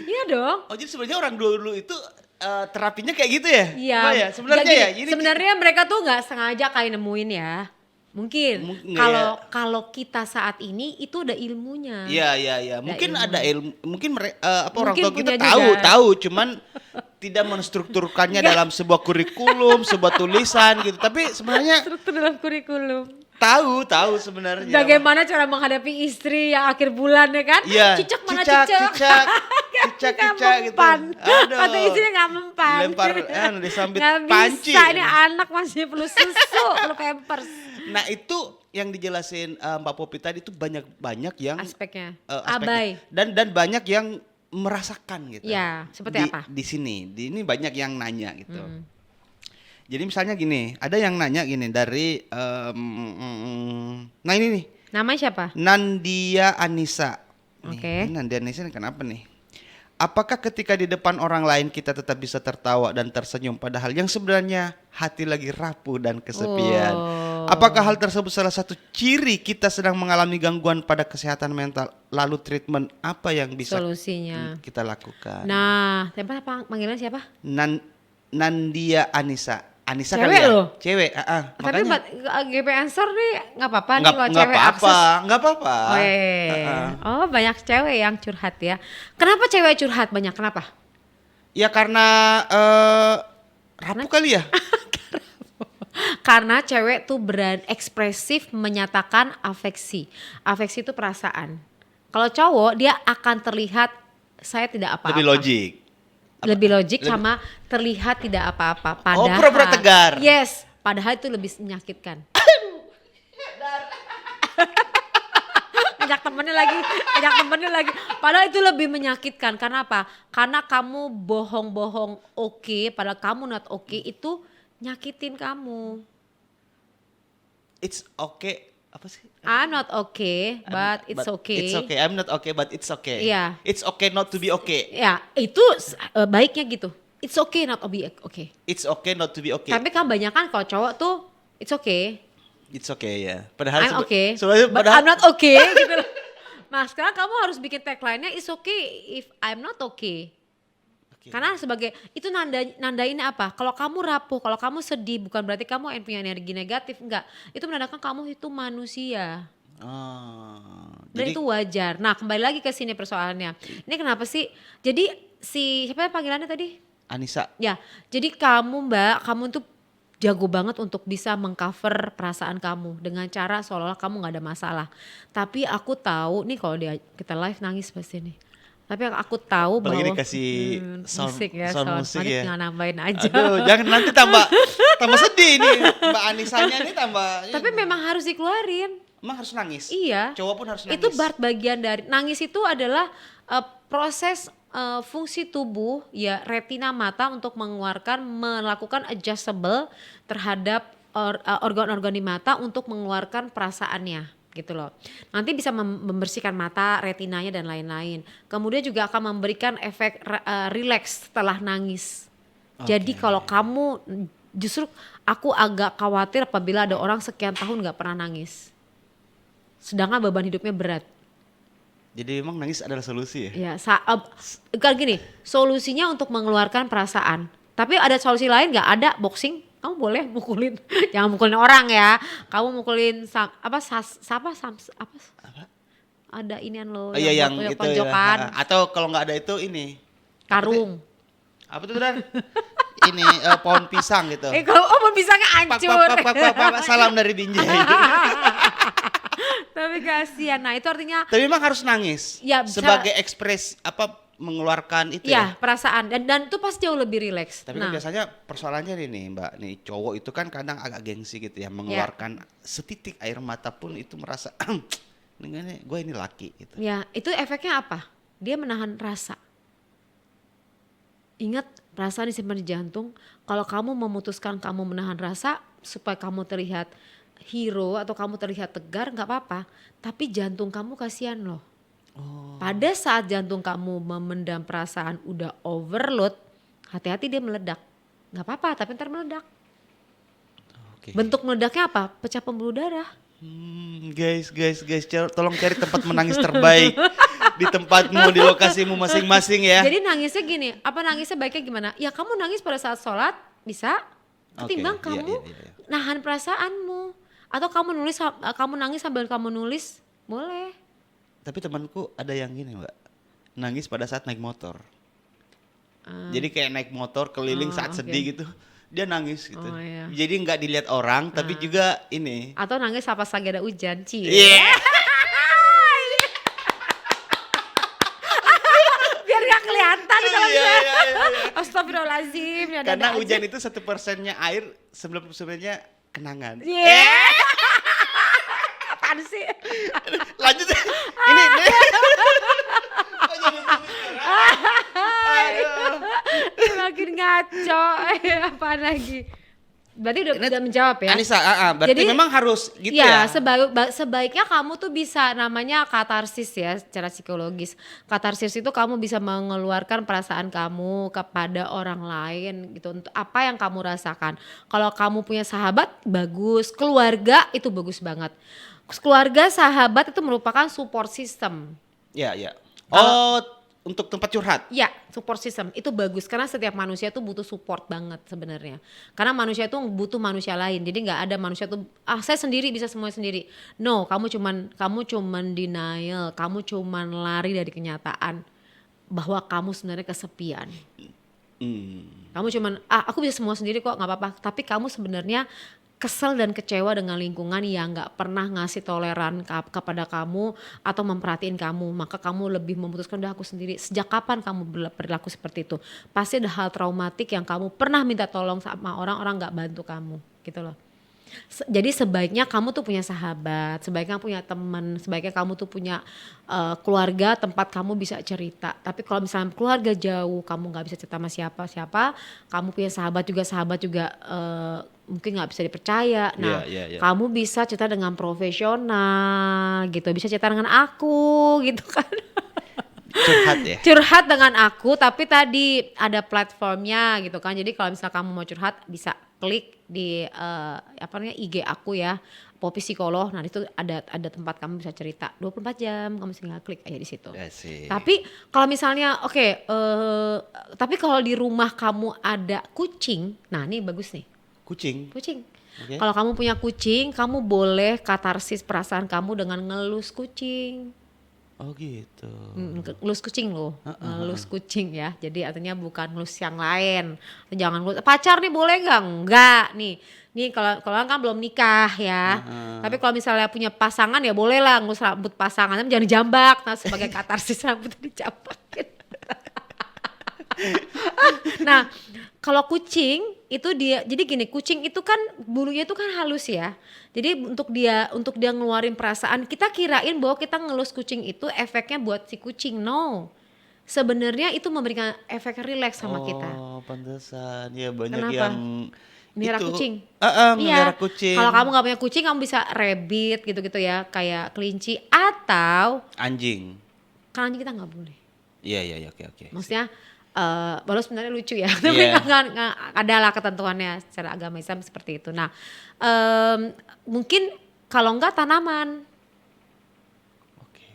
Iya dong. Oh, jadi sebenarnya orang dulu itu terapinya kayak gitu ya? Iya. Mbak ya? Sebenarnya Jadi, ya. Ini sebenarnya mereka tuh nggak sengaja kayak nemuin ya. Mungkin Nggak ya. kalau kita saat ini itu udah ilmunya. Iya. Mungkin ilmu. ada ilmu, mungkin orang Mungkin tua kita punya juga. tahu, cuman tidak menstrukturkannya dalam sebuah kurikulum, sebuah tulisan gitu. Tapi sebenarnya Struktur dalam kurikulum. tahu sebenarnya. Bagaimana cara menghadapi istri yang akhir bulan ya kan? Iya. Cicak mana cicak? Cicak gitu. Aduh. Kata istrinya nggak mempan. Lempar, disambit Nggak panci. bisa, ini anak masih perlu susu, perlu pampers. Nah itu yang dijelasin Mbak Popi tadi itu banyak yang Aspeknya. aspeknya. Abai. Dan banyak yang merasakan gitu. Ya, seperti apa? Di sini, ini banyak yang nanya gitu. Jadi misalnya gini, ada yang nanya gini dari, nah ini nih, Namanya siapa? Nandia Anissa. Oke. Ini Nandia Anissa ini kenapa nih? Apakah ketika di depan orang lain kita tetap bisa tertawa dan tersenyum padahal yang sebenarnya hati lagi rapuh dan kesepian? Oh. Apakah hal tersebut salah satu ciri kita sedang mengalami gangguan pada kesehatan mental? Lalu treatment apa yang bisa Solusinya. kita lakukan? Nah, siapa panggilan siapa? Nandia Anissa. Anissa Cewek kali ya? loh. Cewek, Tapi GP Answer nih nggak apa-apa nih nggak kalau cewek akses. nggak apa-apa. Oh, oh banyak cewek yang curhat ya. Kenapa cewek curhat banyak? Kenapa? Ya karena rapuh kali ya. Karena cewek tuh ekspresif menyatakan afeksi. Afeksi itu perasaan. Kalau cowok dia akan terlihat saya tidak apa-apa. Lebih logik sama terlihat tidak apa-apa. Padahal, Oh, pura-pura tegar. Yes, padahal itu lebih menyakitkan. Ajak temennya lagi. Padahal itu lebih menyakitkan. Karena apa? Karena kamu bohong-bohong oke, padahal kamu not oke, itu nyakitin kamu. It's okay. Apa sih? I'm not okay, but it's okay. It's okay. I'm not okay, but it's okay. Iya. It's okay not to be okay. Ya, itu baiknya gitu. It's okay not to be okay. It's okay not to be okay. Tapi kebanyakan kalau cowok tuh it's okay. It's okay ya. Padahal I'm okay, sebenarnya but I'm not okay gitu loh. Nah sekarang kamu harus bikin tagline-nya it's okay if I'm not okay. Karena sebagai itu nandain apa? Kalau kamu rapuh, kalau kamu sedih, bukan berarti kamu punya energi negatif, enggak. Itu menandakan kamu itu manusia. Dan Jadi itu wajar. Nah, kembali lagi ke sini persoalannya. Ini kenapa sih? Jadi siapa panggilannya tadi? Anissa, Ya, jadi kamu Mbak, kamu tuh jago banget untuk bisa mengcover perasaan kamu dengan cara seolah-olah kamu nggak ada masalah. Tapi aku tahu nih kalau kita live nangis pasti nih. Tapi aku tahu apalagi bahwa dikasih musik ya, sound sound. musik Mari ya. tinggal nambahin aja. Aduh, jangan nanti tambah sedih nih Mbak Anissanya nih tambah. Tapi memang harus dikeluarin. Emang harus nangis. Iya. Cowok pun harus nangis. Itu bagian dari nangis itu adalah proses fungsi tubuh ya retina mata untuk melakukan adjustable terhadap organ-organ di mata untuk mengeluarkan perasaannya gitu loh. Nanti bisa membersihkan mata, retinanya dan lain-lain. Kemudian juga akan memberikan efek relax setelah nangis. Jadi kalau kamu justru aku agak khawatir apabila ada orang sekian tahun nggak pernah nangis. Sedangkan beban hidupnya berat. Jadi memang nangis adalah solusi ya? Ya, kan gini, solusinya untuk mengeluarkan perasaan. Tapi ada solusi lain nggak? Ada boxing, kamu boleh mukulin, jangan mukulin orang ya. Kamu mukulin ada inian lo Oh, iya yang buat itu tonjokan, ya. Atau kalau nggak ada itu ini. karung. Apa tuh Dan? Ini pohon pisang gitu. Kalau pisangnya hancur. Salam dari Binjai. Tapi kasihan. Nah, itu artinya Tapi memang harus nangis. Ya, sebagai ekspres mengeluarkan itu ya perasaan dan itu pasti jauh lebih rileks. Tapi kan biasanya persoalannya nih Mbak, nih cowok itu kan kadang agak gengsi gitu ya, mengeluarkan setitik air mata pun itu merasa gue ini laki gitu. Ya, itu efeknya apa? Dia menahan rasa. Ingat, perasaan disimpan di jantung. Kalau kamu memutuskan kamu menahan rasa supaya kamu terlihat hero atau kamu terlihat tegar, nggak apa-apa. Tapi jantung kamu kasihan loh. Pada saat jantung kamu memendam perasaan udah overload, hati-hati dia meledak. Nggak apa-apa, tapi ntar meledak. Oke. Bentuk meledaknya apa? Pecah pembuluh darah. Guys, tolong cari tempat menangis terbaik di tempatmu, di lokasimu masing-masing ya. Jadi nangisnya gini, apa nangisnya baiknya gimana? Ya kamu nangis pada saat sholat bisa, ketimbang kamu nahan perasaanmu. Atau kamu nangis sambil kamu nulis, boleh. Tapi temanku ada yang gini Mbak, nangis pada saat naik motor. Jadi kayak naik motor keliling saat sedih gitu, dia nangis gitu. Iya. Jadi nggak dilihat orang, tapi juga ini. Atau nangis pas lagi ada hujan, Iya. Biar gak kelihatan kalau Iya. Astagfirullahaladzim. Ya Karena hujan itu 1%-nya air, 90%-nya kenangan. Apaan sih? Lanjut ya. Ini. Makin ngaco. Apaan lagi? Berarti udah menjawab ya? Anissa, berarti Jadi, memang harus gitu ya? ya? Sebaiknya kamu tuh bisa namanya katarsis ya secara psikologis. Katarsis itu kamu bisa mengeluarkan perasaan kamu kepada orang lain gitu. Untuk apa yang kamu rasakan. Kalau kamu punya sahabat, bagus. Keluarga itu bagus banget. Keluarga, sahabat itu merupakan support system. Iya. Oh, untuk tempat curhat? Ya, support system itu bagus karena setiap manusia tuh butuh support banget sebenarnya. Karena manusia tuh butuh manusia lain. Jadi nggak ada manusia tuh saya sendiri bisa semua sendiri. No, kamu cuman denial, kamu cuman lari dari kenyataan bahwa kamu sebenarnya kesepian. Kamu cuman aku bisa semua sendiri kok, nggak apa-apa. Tapi kamu sebenarnya kesel dan kecewa dengan lingkungan yang nggak pernah ngasih toleran kepada kamu atau memperhatiin kamu, maka kamu lebih memutuskan udah aku sendiri. Sejak kapan kamu berlaku seperti itu? Pasti ada hal traumatik yang kamu pernah minta tolong sama orang nggak bantu kamu, gitu loh. Jadi sebaiknya kamu tuh punya sahabat, sebaiknya punya teman, sebaiknya kamu tuh punya keluarga tempat kamu bisa cerita. Tapi kalau misalnya keluarga jauh, kamu nggak bisa cerita sama siapa-siapa, kamu punya sahabat juga mungkin nggak bisa dipercaya. Nah, kamu bisa cerita dengan profesional gitu, bisa cerita dengan aku gitu kan. Curhat ya? Curhat dengan aku, tapi tadi ada platformnya gitu kan. Jadi kalau misalnya kamu mau curhat bisa klik di IG aku ya, Poppy Psikolog. Nah itu ada tempat kamu bisa cerita 24 jam, kamu tinggal klik aja di situ. Tapi kalau misalnya tapi kalau di rumah kamu ada kucing, nah ini bagus nih. Kucing. Okay. Kalau kamu punya kucing, kamu boleh katarsis perasaan kamu dengan ngelus kucing. Oh gitu. Ngelus kucing loh, Heeh, ngelus heeh. kucing ya. Jadi artinya bukan ngelus yang lain. Jangan ngelus pacar nih boleh nggak? Enggak nih. Nih kalau kan belum nikah ya. Heeh. Tapi kalau misalnya punya pasangan ya boleh lah ngelus rambut pasangan, tapi jangan dijambak. Nah sebagai katarsis rambutnya dijambakin. Nah, kalau kucing itu dia jadi gini, kucing itu kan bulunya itu kan halus ya. Jadi untuk dia ngeluarin perasaan, kita kirain bahwa kita ngelus kucing itu efeknya buat si kucing. No. Sebenarnya itu memberikan efek rileks sama kita. Oh, pantesan. Ya banyak Kenapa? yang Melihara itu kucing. melihara Iya. kucing, Kalau kamu nggak punya kucing, kamu bisa rabbit gitu-gitu ya, kayak kelinci atau anjing. kan anjing kita nggak boleh. Iya, iya, iya, oke, oke. Maksudnya walau sebenarnya lucu ya, tapi Iya. nggak ada lah ketentuannya secara agama Islam seperti itu. Nah, mungkin kalau enggak tanaman. Oke.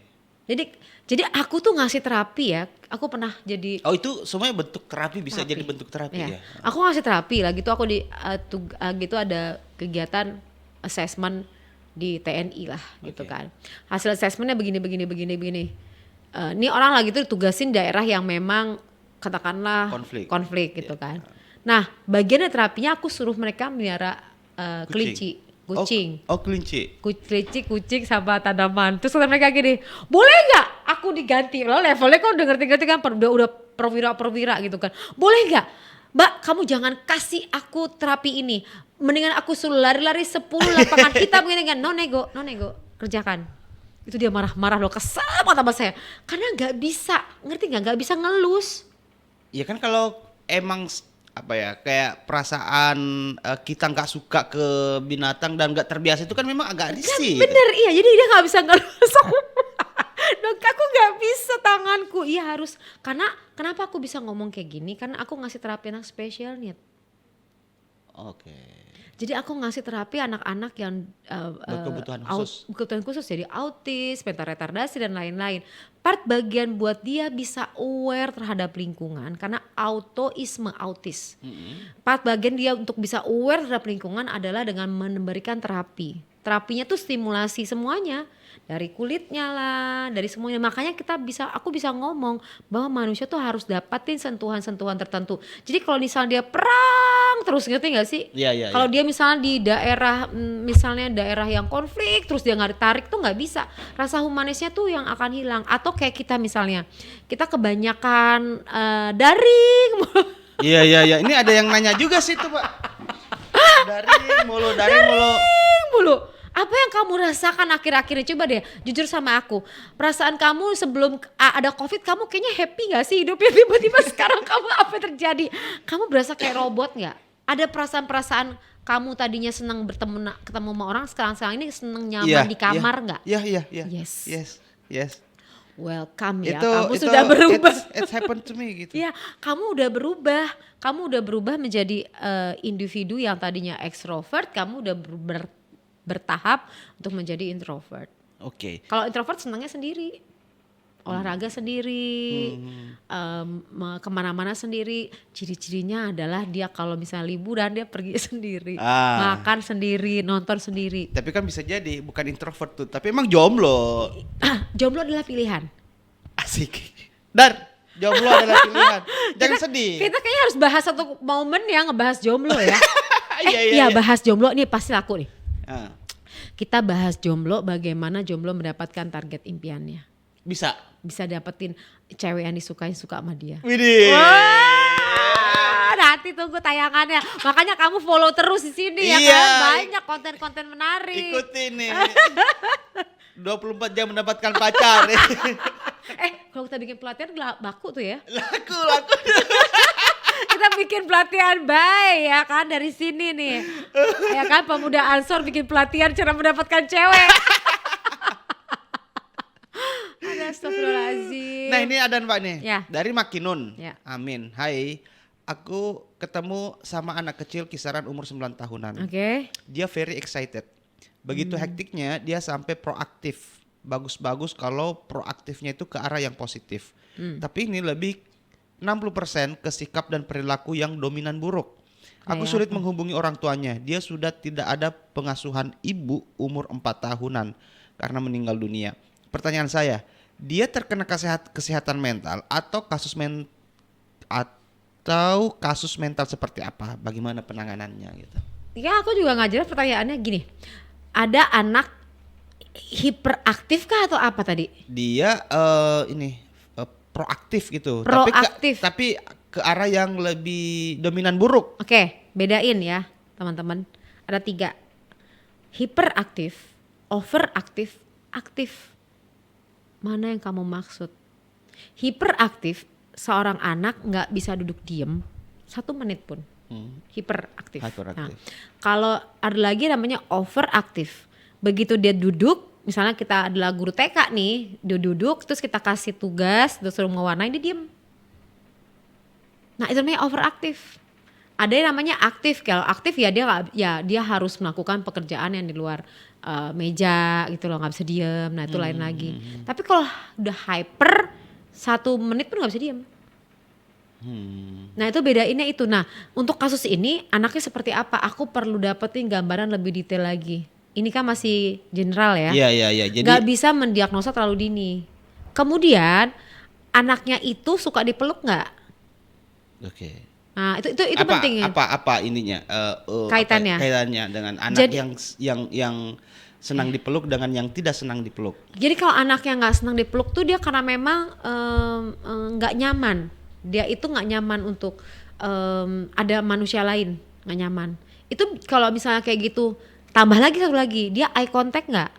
Jadi aku tuh ngasih terapi ya. Aku pernah jadi Oh, itu semuanya bentuk terapi, bisa terapi. jadi bentuk terapi Iya. ya? Aku ngasih terapi lah gitu. Aku gitu ada kegiatan assessment di TNI lah gitu Oke. kan. Hasil assessmentnya begini. Ini orang lagi tuh ditugasin daerah yang memang katakanlah konflik gitu kan. Nah, bagian dari terapinya aku suruh mereka melihara kelinci, kucing. Oh, kelinci. Kelinci, kucing sama tanaman. Terus kata mereka gini, boleh nggak aku diganti? Lo levelnya kan udah ngerti-ngerti kan, udah perwira gitu kan. Boleh nggak? Mbak, kamu jangan kasih aku terapi ini. Mendingan aku suruh lari-lari 10 lapangan hitam gini kan. No nego, kerjakan. Itu dia marah-marah loh, kesel banget sama saya. Karena nggak bisa, ngerti nggak bisa ngelus. Ya kan kalau emang apa ya, kayak perasaan kita nggak suka ke binatang dan nggak terbiasa itu kan memang agak risih. Bener, iya. Jadi dia nggak bisa ngelus. Dok, aku nggak bisa tanganku. Iya harus. Karena kenapa aku bisa ngomong kayak gini? Karena aku ngasih terapi anak special need. Oke. Jadi aku ngasih terapi anak-anak yang Berkebutuhan khusus. kebutuhan khusus, jadi autis, mental retardasi dan lain-lain. Part bagian buat dia bisa aware terhadap lingkungan karena autoisme autis. Part bagian dia untuk bisa aware terhadap lingkungan adalah dengan memberikan terapi. Terapinya tuh stimulasi semuanya. Dari kulitnya lah, dari semuanya. Makanya aku bisa ngomong bahwa manusia tuh harus dapatin sentuhan-sentuhan tertentu. Jadi kalau misalnya dia perang terus, ngerti gak sih? Iya, iya, Kalau iya. dia misalnya di daerah, misalnya daerah yang konflik terus dia nggak ditarik tuh nggak bisa. Rasa humanisnya tuh yang akan hilang. Atau kayak kita misalnya, kita kebanyakan daring. Iya, iya, iya. Ini ada yang nanya juga sih tuh, Pak. Daring mulu. Mulu. Apa yang kamu rasakan akhir-akhir ini? Coba deh jujur sama aku. Perasaan kamu sebelum ada COVID, kamu kayaknya happy gak sih hidupnya? Tiba-tiba sekarang kamu apa yang terjadi? Kamu berasa kayak robot gak? Ada perasaan-perasaan kamu tadinya senang ketemu sama orang, sekarang ini senang nyaman di kamar gak? Iya. Yes. Welcome ya, kamu sudah berubah. It's happened to me gitu. Iya, kamu udah berubah. Kamu udah berubah menjadi individu yang tadinya ekstrovert, kamu udah bertahap untuk menjadi introvert. Oke. Kalau introvert senangnya sendiri, olahraga sendiri, kemana-mana sendiri. Ciri-cirinya adalah dia kalau misalnya liburan dia pergi sendiri, makan sendiri, nonton sendiri. Tapi kan bisa jadi bukan introvert tuh, tapi emang jomblo. Jomblo adalah pilihan. Asik. Jomblo adalah pilihan. Jangan sedih. Kita kayaknya harus bahas satu momen ya, ngebahas jomblo ya. Iya. Bahas jomblo nih pasti laku nih. Ah, Kita bahas jomblo, bagaimana jomblo mendapatkan target impiannya. bisa. Bisa dapetin cewek yang suka sama dia. Widih. Wah, nanti tunggu tayangannya. Makanya kamu follow terus di sini ya Iya. kan. Banyak konten-konten menarik. Ikutin nih. 24 jam mendapatkan pacar. Kalau kita bikin pelatihan baku tuh ya. Laku. Kita bikin pelatihan ya kan dari sini nih. Ya kan pemuda Ansor bikin pelatihan cara mendapatkan cewek. Astagfirullahaladzim. Nah ini ada Pak nih, Ya. dari Makinun. Ya. Amin. Hai, aku ketemu sama anak kecil kisaran umur 9 tahunan. Oke. Dia very excited. Begitu hektiknya dia sampai proaktif. Bagus-bagus kalau proaktifnya itu ke arah yang positif. Tapi ini lebih 60% ke sikap dan perilaku yang dominan buruk. Aku Kayak sulit menghubungi orang tuanya. Dia sudah tidak ada pengasuhan ibu umur 4 tahunan karena meninggal dunia. Pertanyaan saya, dia terkena kesehatan mental atau kasus mental seperti apa? Bagaimana penanganannya gitu? Ya aku juga nggak jelas pertanyaannya gini. Ada anak hiperaktif kah atau apa tadi? Dia proaktif gitu, Proaktif. tapi ke arah yang lebih dominan buruk. Oke, bedain ya teman-teman. Ada 3. Hiperaktif, overaktif, aktif. Mana yang kamu maksud? Hiperaktif, seorang anak nggak bisa duduk diem 1 menit pun. Hiperaktif. Nah, kalau ada lagi namanya overaktif. Begitu dia duduk, misalnya kita adalah guru TK nih, dia duduk terus kita kasih tugas, terus suruh mewarnai, dia diem. Nah itu namanya overaktif. Ada yang namanya aktif. Kalau aktif ya dia harus melakukan pekerjaan yang di luar meja gitu loh, nggak bisa diem. Nah itu lain lagi. Tapi kalau udah hyper 1 menit pun nggak bisa diem. Nah itu bedainnya itu. Nah untuk kasus ini anaknya seperti apa? Aku perlu dapetin gambaran lebih detail lagi. Ini kan masih general ya. Iya. Jadi Gak bisa mendiagnosa terlalu dini. Kemudian anaknya itu suka dipeluk nggak? Oke. Nah itu penting. Apa ininya? Kaitannya. Kaitannya dengan anak Jadi, yang senang dipeluk dengan yang tidak senang dipeluk. Jadi kalau anak yang nggak senang dipeluk tuh dia karena memang nggak nyaman. Dia itu nggak nyaman untuk ada manusia lain, nggak nyaman. Itu kalau misalnya kayak gitu, tambah lagi satu lagi, dia eye contact nggak?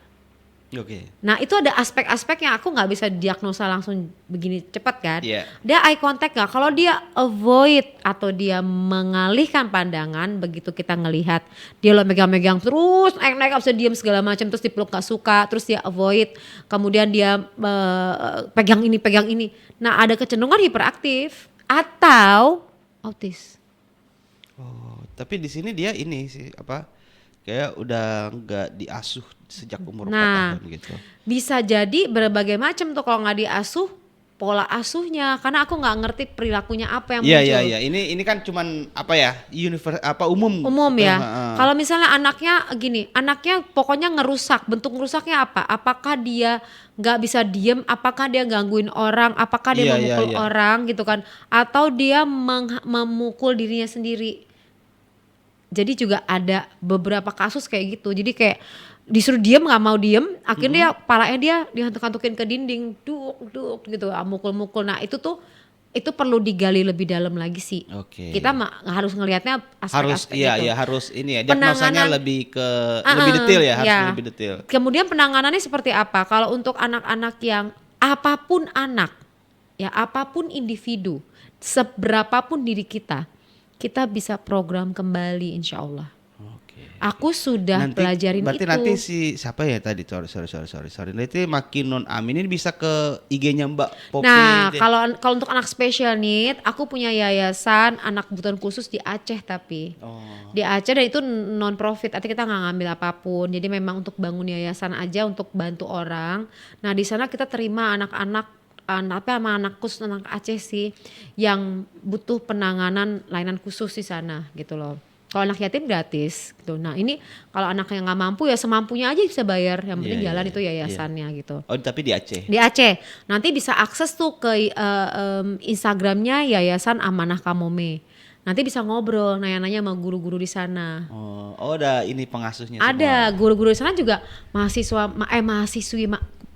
Oke. Nah itu ada aspek-aspek yang aku nggak bisa diagnosa langsung begini cepat kan. Iya. Dia eye contact nggak? Kalau dia avoid atau dia mengalihkan pandangan, begitu kita ngelihat dia lo megang-megang terus naik-naik bisa diem segala macam, terus dipeluk nggak suka, terus dia avoid, kemudian dia pegang ini. Nah ada kecenderungan hiperaktif atau autis. Oh, tapi di sini dia ini sih kayak udah nggak diasuh sejak umur 4 tahun gitu. Bisa jadi berbagai macam tuh kalau nggak diasuh, pola asuhnya, karena aku nggak ngerti perilakunya apa yang muncul. Iya. Ini kan cuman umum Ya. Kalau misalnya anaknya gini, anaknya pokoknya ngerusak, bentuk ngerusaknya apa? Apakah dia nggak bisa diem? Apakah dia gangguin orang? Apakah dia memukul orang gitu kan? Atau dia memukul dirinya sendiri? Jadi juga ada beberapa kasus kayak gitu. Jadi kayak disuruh diem nggak mau diem, akhirnya palanya dia dihantuk-hantukin ke dinding, duk gitu, mukul-mukul. Nah itu perlu digali lebih dalam lagi sih. Oke. Kita harus ngelihatnya aspek-aspek itu. Harus ini ya. Diagnosanya lebih detail ya, harus lebih detail. Kemudian penanganannya seperti apa? Kalau untuk anak-anak yang apapun anak, ya apapun individu, seberapapun diri kita bisa program kembali insya Allah. Oke. Aku sudah pelajarin berarti itu. Nanti siapa ya tadi? Sorry. Nanti Makin Non Amin ini bisa ke IG-nya Mbak Popi. Nah, kalau untuk anak special need, aku punya yayasan anak kebutuhan khusus di Aceh tapi. Di Aceh dan itu non profit. Artinya kita nggak ngambil apapun. Jadi memang untuk bangun yayasan aja untuk bantu orang. Nah, di sana kita terima anak-anak anak khusus anak Aceh sih yang butuh penanganan layanan khusus di sana gitu loh. Kalau anak yatim gratis gitu. Nah ini kalau anak yang nggak mampu ya semampunya aja bisa bayar. Yang penting jalan itu yayasannya gitu. Oh tapi di Aceh? Di Aceh. Nanti bisa akses tuh ke Instagramnya Yayasan Amanah Kamome. Nanti bisa ngobrol, nanya-nanya sama guru-guru di sana. Oh ada ini pengasuhnya ada semua? Guru-guru di sana juga mahasiswi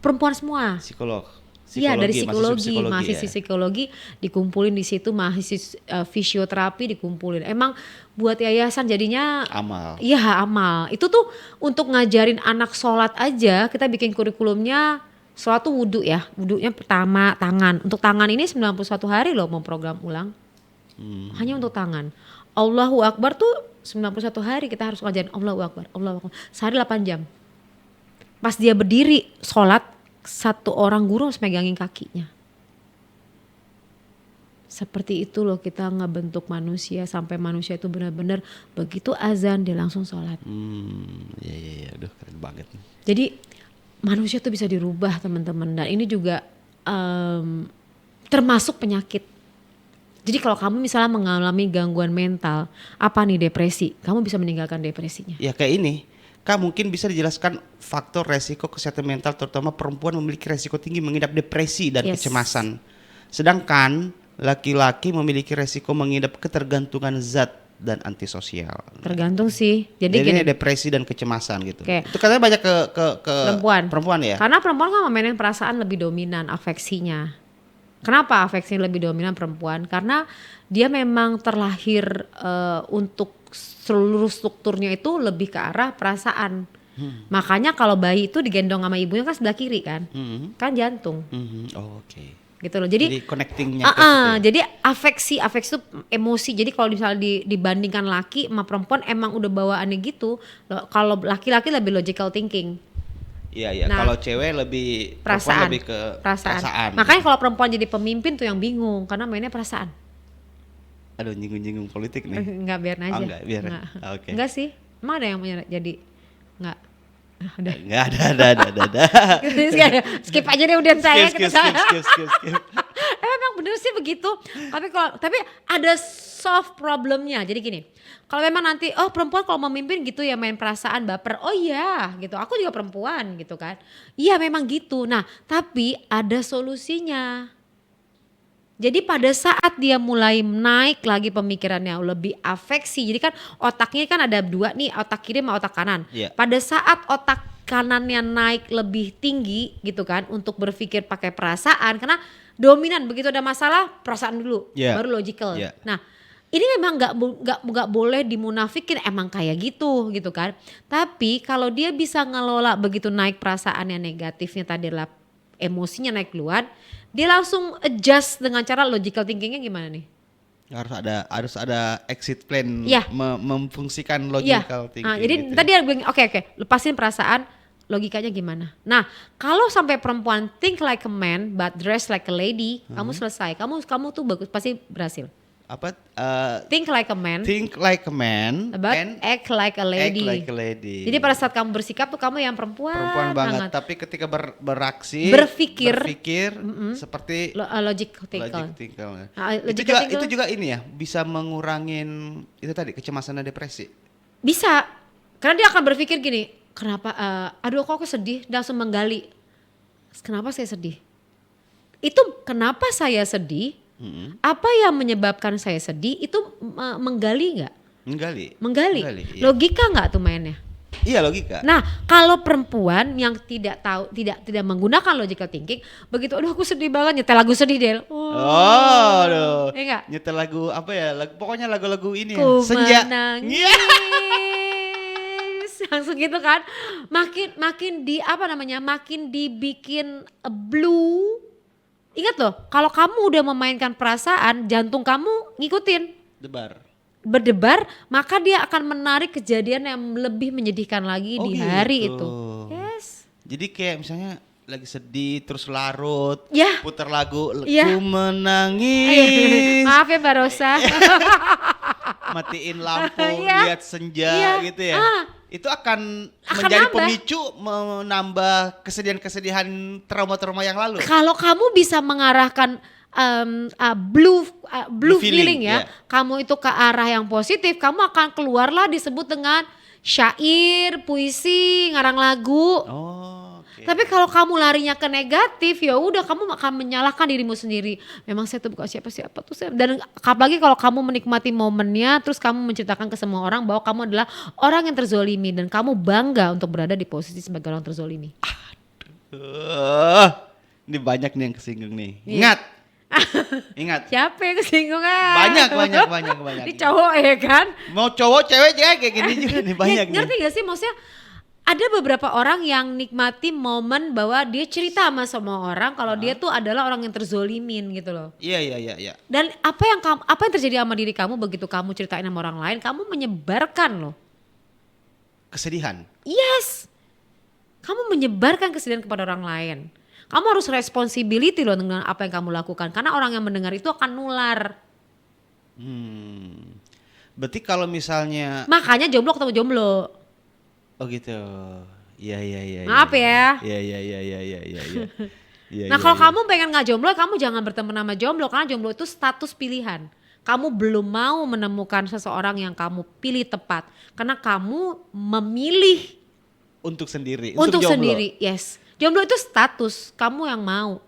perempuan semua. Iya dari mahasiswa psikologi dikumpulin di situ, mahasiswa fisioterapi dikumpulin. Emang buat yayasan jadinya amal. Iya amal. Itu tuh untuk ngajarin anak sholat aja kita bikin kurikulumnya. Sholat tuh wudhu ya, wudhunya pertama tangan. Untuk tangan ini 91 hari loh mau program ulang. Hanya untuk tangan. Allahu Akbar tuh 91 hari kita harus ngajarin Allahu Akbar. Sehari 8 jam. Pas dia berdiri sholat, satu orang guru harus megangin kakinya. Seperti itu loh kita ngebentuk manusia sampai manusia itu benar-benar begitu azan dia langsung sholat. Iya, aduh keren banget. Jadi manusia tuh bisa dirubah teman-teman dan ini juga termasuk penyakit. Jadi kalau kamu misalnya mengalami gangguan mental, apa nih depresi, kamu bisa meninggalkan depresinya. Ya kayak ini. Kak, mungkin bisa dijelaskan faktor resiko kesehatan mental terutama perempuan memiliki resiko tinggi mengidap depresi dan Yes. kecemasan. Sedangkan laki-laki memiliki resiko mengidap ketergantungan zat dan antisosial. Tergantung sih. Jadi Jadi gini, depresi dan kecemasan gitu. Oke. Itu katanya banyak ke perempuan ya. Karena perempuan kan memainkan perasaan lebih dominan afeksinya. Kenapa afeksinya lebih dominan perempuan? Karena dia memang terlahir untuk seluruh strukturnya itu lebih ke arah perasaan. Makanya kalau bayi itu digendong sama ibunya kan sebelah kiri kan, kan jantung, Oh, oke. gitu loh. Jadi Connectingnya ke situ ya? jadi afeksi itu emosi. Jadi kalau misalnya dibandingkan laki sama perempuan emang udah bawaannya gitu. Kalau laki-laki lebih logical thinking. Iya. Nah, Kalau cewek lebih perempuan perasaan, lebih ke perasaan. Makanya kalau perempuan jadi pemimpin tuh yang bingung karena mainnya perasaan. Aduh, nyinggung-nyinggung politik nih. Enggak, biarin aja. Oh, enggak, biarin. Oke. Enggak sih. Emang ada yang mau jadi? Enggak. Udah. Enggak ada. Skip aja deh udah saya. Skip. Emang bener sih begitu. Tapi ada soft problemnya. Jadi gini, kalau memang nanti perempuan kalau memimpin gitu ya main perasaan baper. Oh iya gitu. Aku juga perempuan gitu kan. Iya memang gitu. Nah, tapi ada solusinya. Jadi pada saat dia mulai naik lagi pemikirannya lebih afeksi. Jadi kan otaknya kan ada dua nih, otak kiri sama otak kanan. Iya. Pada saat otak kanannya naik lebih tinggi gitu kan untuk berpikir pakai perasaan, karena dominan begitu ada masalah perasaan dulu, Iya. baru logical. Iya. Nah, ini memang nggak boleh dimunafikin, emang kayak gitu kan. Tapi kalau dia bisa ngelola begitu naik perasaannya negatifnya tadi adalah emosinya naik keluar, dia langsung adjust dengan cara logical thinkingnya gimana nih? Harus ada exit plan, Iya. memfungsikan Iya. logical thinking. Nah, jadi gitu tadi dia bilang oke, lepasin perasaan, logikanya gimana? Nah, kalau sampai perempuan think like a man but dress like a lady, kamu selesai. Kamu tuh bagus, pasti berhasil. Apa? Think like a man Think like a man but and act like a act lady. like a lady. Jadi pada saat kamu bersikap tuh kamu yang perempuan Perempuan banget, tapi ketika beraksi, Berpikir. seperti Logical thinking. logical. Nah, Itu logical juga thinking itu juga ini ya, bisa mengurangin itu tadi kecemasan dan depresi. bisa, karena dia akan berpikir gini, kenapa? Aduh, kok aku sedih? Dan langsung menggali, kenapa saya sedih? Itu kenapa saya sedih? Apa yang menyebabkan saya sedih? Itu menggali nggak? Menggali. Iya. Logika nggak tuh mainnya? Iya, logika. Nah, kalau perempuan yang tidak menggunakan logical thinking, begitu, aduh aku sedih banget, nyetel lagu sedih deh. Aduh. Iya nggak? Nyetel lagu apa ya? Pokoknya lagu-lagu ini ya. Ku Senja. menangis. Langsung gitu kan. Makin dibikin blue. Ingat loh, kalau kamu udah memainkan perasaan, jantung kamu ngikutin. Berdebar, maka dia akan menarik kejadian yang lebih menyedihkan lagi di hari gitu. itu. Yes. Jadi kayak misalnya lagi sedih terus larut, Ya. putar lagu Ya. Ku menangis, Maaf ya Mbak Rosa. matiin lampu, Iya. lihat senja Iya. gitu ya. Itu akan Akan menjadi nambah. pemicu menambah kesedihan-kesedihan trauma-trauma yang lalu. Kalau kamu bisa mengarahkan blue feeling ya, ya. kamu itu ke arah yang positif, kamu akan keluarlah disebut dengan syair, puisi, ngarang lagu. Oh, oke. Tapi kalau kamu larinya ke negatif, ya udah kamu akan menyalahkan dirimu sendiri. Memang saya tuh bukan siapa-siapa tuh saya. Dan apalagi kalau kamu menikmati momennya, terus kamu menceritakan ke semua orang bahwa kamu adalah orang yang terzolimi dan kamu bangga untuk berada di posisi sebagai orang terzolimi. Ini banyak nih yang kesinggung nih. Iya. Ingat. Siapa yang kesinggung? Banyak. Ini cowok ya kan? Mau cowok cewek kayak gini juga nih banyak nih. Ngerti gak sih maksudnya? Ada beberapa orang yang nikmati momen bahwa dia cerita sama semua orang kalau dia tuh adalah orang yang terzolimin gitu loh. Iya. Dan apa yang terjadi sama diri kamu begitu kamu ceritain sama orang lain, kamu menyebarkan loh. Kesedihan. Yes. Kamu menyebarkan kesedihan kepada orang lain. Kamu harus responsibility loh dengan apa yang kamu lakukan. Karena orang yang mendengar itu akan nular. Berarti kalau misalnya Makanya jomblo ketemu jomblo. oh gitu. Iya. Maaf ya. Iya. Nah kalau kamu pengen gak jomblo, kamu jangan berteman sama jomblo. Karena jomblo itu status pilihan. Kamu belum mau menemukan seseorang yang kamu pilih tepat. Karena kamu memilih untuk sendiri, Untuk jomblo. sendiri, yes. Jomblo itu status, kamu yang mau.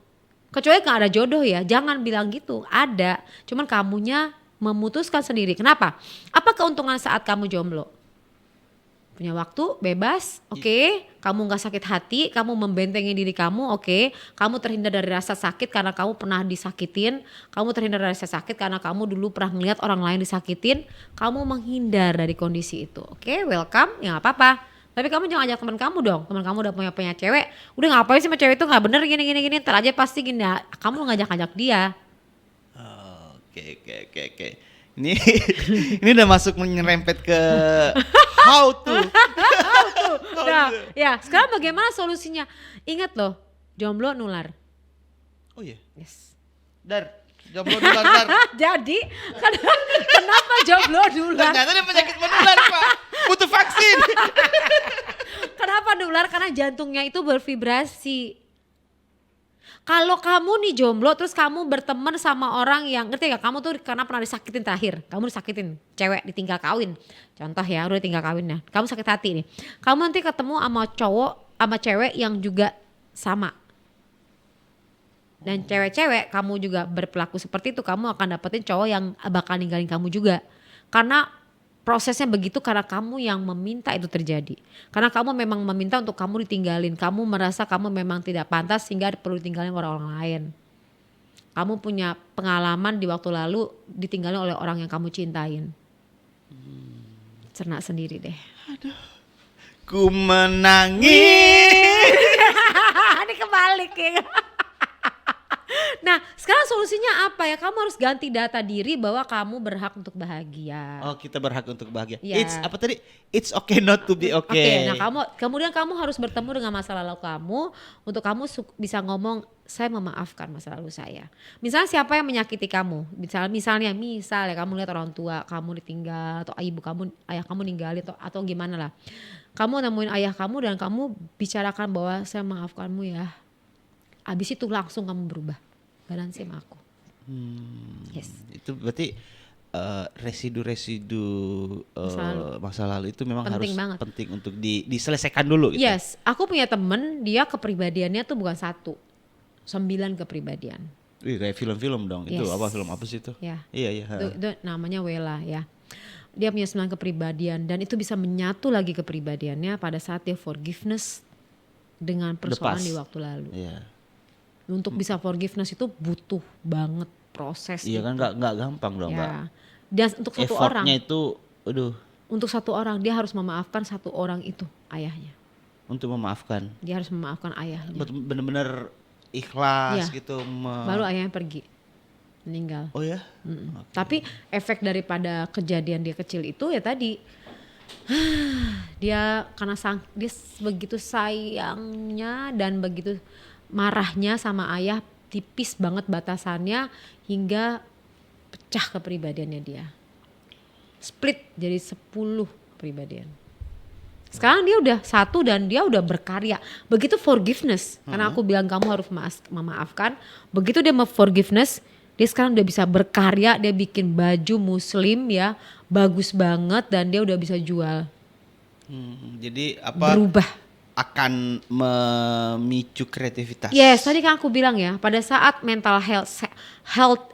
Kecuali gak ada jodoh ya, jangan bilang gitu. Ada, cuman kamunya memutuskan sendiri. Kenapa? Apa keuntungan saat kamu jomblo? Punya waktu, bebas, oke. Kamu gak sakit hati, kamu membentengi diri kamu, oke. Kamu terhindar dari rasa sakit karena kamu pernah disakitin. Kamu terhindar dari rasa sakit karena kamu dulu pernah ngeliat orang lain disakitin. Kamu menghindar dari kondisi itu, oke. Welcome, ya gak apa-apa. Tapi kamu jangan ajak teman kamu dong. Teman kamu udah punya cewek, udah ngapain sih sama cewek itu nggak bener gini. Ntar aja pasti gini. Nah, kamu ngajak-ngajak dia. Oke. Ini ini udah masuk menyerempet ke how to. Nah, ya sekarang bagaimana solusinya? Ingat loh, jomblo nular. Oh iya. Yes. Jomblo nular, Dar. Jadi kenapa jomblo nular? Ternyata dia penyakit menular, Pak. Butuh vaksin. Kenapa nular? Karena jantungnya itu bervibrasi. Kalau kamu nih jomblo terus kamu berteman sama orang yang ngerti gak? Kamu tuh karena pernah disakitin terakhir. Kamu disakitin, cewek ditinggal kawin. Contoh ya, udah tinggal kawin ya. Kamu sakit hati nih. Kamu nanti ketemu sama cowok sama cewek yang juga sama. Dan cewek-cewek kamu juga berperilaku seperti itu, kamu akan dapetin cowok yang bakal ninggalin kamu juga. Karena prosesnya begitu karena kamu yang meminta itu terjadi. Karena kamu memang meminta untuk kamu ditinggalin. Kamu merasa kamu memang tidak pantas sehingga perlu ditinggalin orang lain. Kamu punya pengalaman di waktu lalu ditinggalin oleh orang yang kamu cintain. Cerna sendiri deh. Ku menangis. Ini kebalik ya. Nah sekarang solusinya apa ya? Kamu harus ganti data diri bahwa kamu berhak untuk bahagia. Oh, kita berhak untuk bahagia. Ya. It's apa tadi? It's okay not to be okay. Nah kemudian kamu harus bertemu dengan masa lalu kamu untuk kamu bisa ngomong saya memaafkan masa lalu saya. Misalnya siapa yang menyakiti kamu? Misalnya kamu lihat orang tua kamu ditinggal atau ayah kamu ninggalin atau gimana lah. Kamu nemuin ayah kamu dan kamu bicarakan bahwa saya maafkanmu ya. Abis itu langsung kamu berubah. Garansi sama aku. Yes. Itu berarti residu-residu masa lalu itu memang Penting harus banget. penting untuk diselesaikan dulu gitu. Yes, aku punya temen dia kepribadiannya tuh bukan 1, 9 kepribadian. Wih, kayak film-film dong. Itu Yes. film apa sih itu? Ya. Iya. Itu namanya Wela ya. Dia punya 9 kepribadian dan itu bisa menyatu lagi kepribadiannya pada saat dia forgiveness dengan persoalan Lepas. di waktu lalu. Iya. Untuk bisa forgiveness itu butuh banget proses. Iya kan nggak gampang dong, Mbak. Ya. Dan untuk satu orang. Effortnya itu, aduh, Untuk satu orang dia harus memaafkan satu orang itu ayahnya. untuk memaafkan. Dia harus memaafkan ayahnya. Bener-bener ikhlas Iya. gitu. Baru ayahnya pergi, meninggal. Oh ya? Tapi efek daripada kejadian dia kecil itu ya tadi dia karena dia begitu sayangnya dan begitu marahnya sama ayah, tipis banget batasannya hingga pecah kepribadiannya dia. Split jadi 10 kepribadian. Sekarang dia udah 1 dan dia udah berkarya. Begitu forgiveness, karena aku bilang kamu harus memaafkan. Begitu dia forgiveness, dia sekarang udah bisa berkarya, dia bikin baju muslim ya, bagus banget dan dia udah bisa jual. Jadi apa? Berubah. Akan memicu kreativitas. Yes, tadi kan aku bilang ya, pada saat mental health,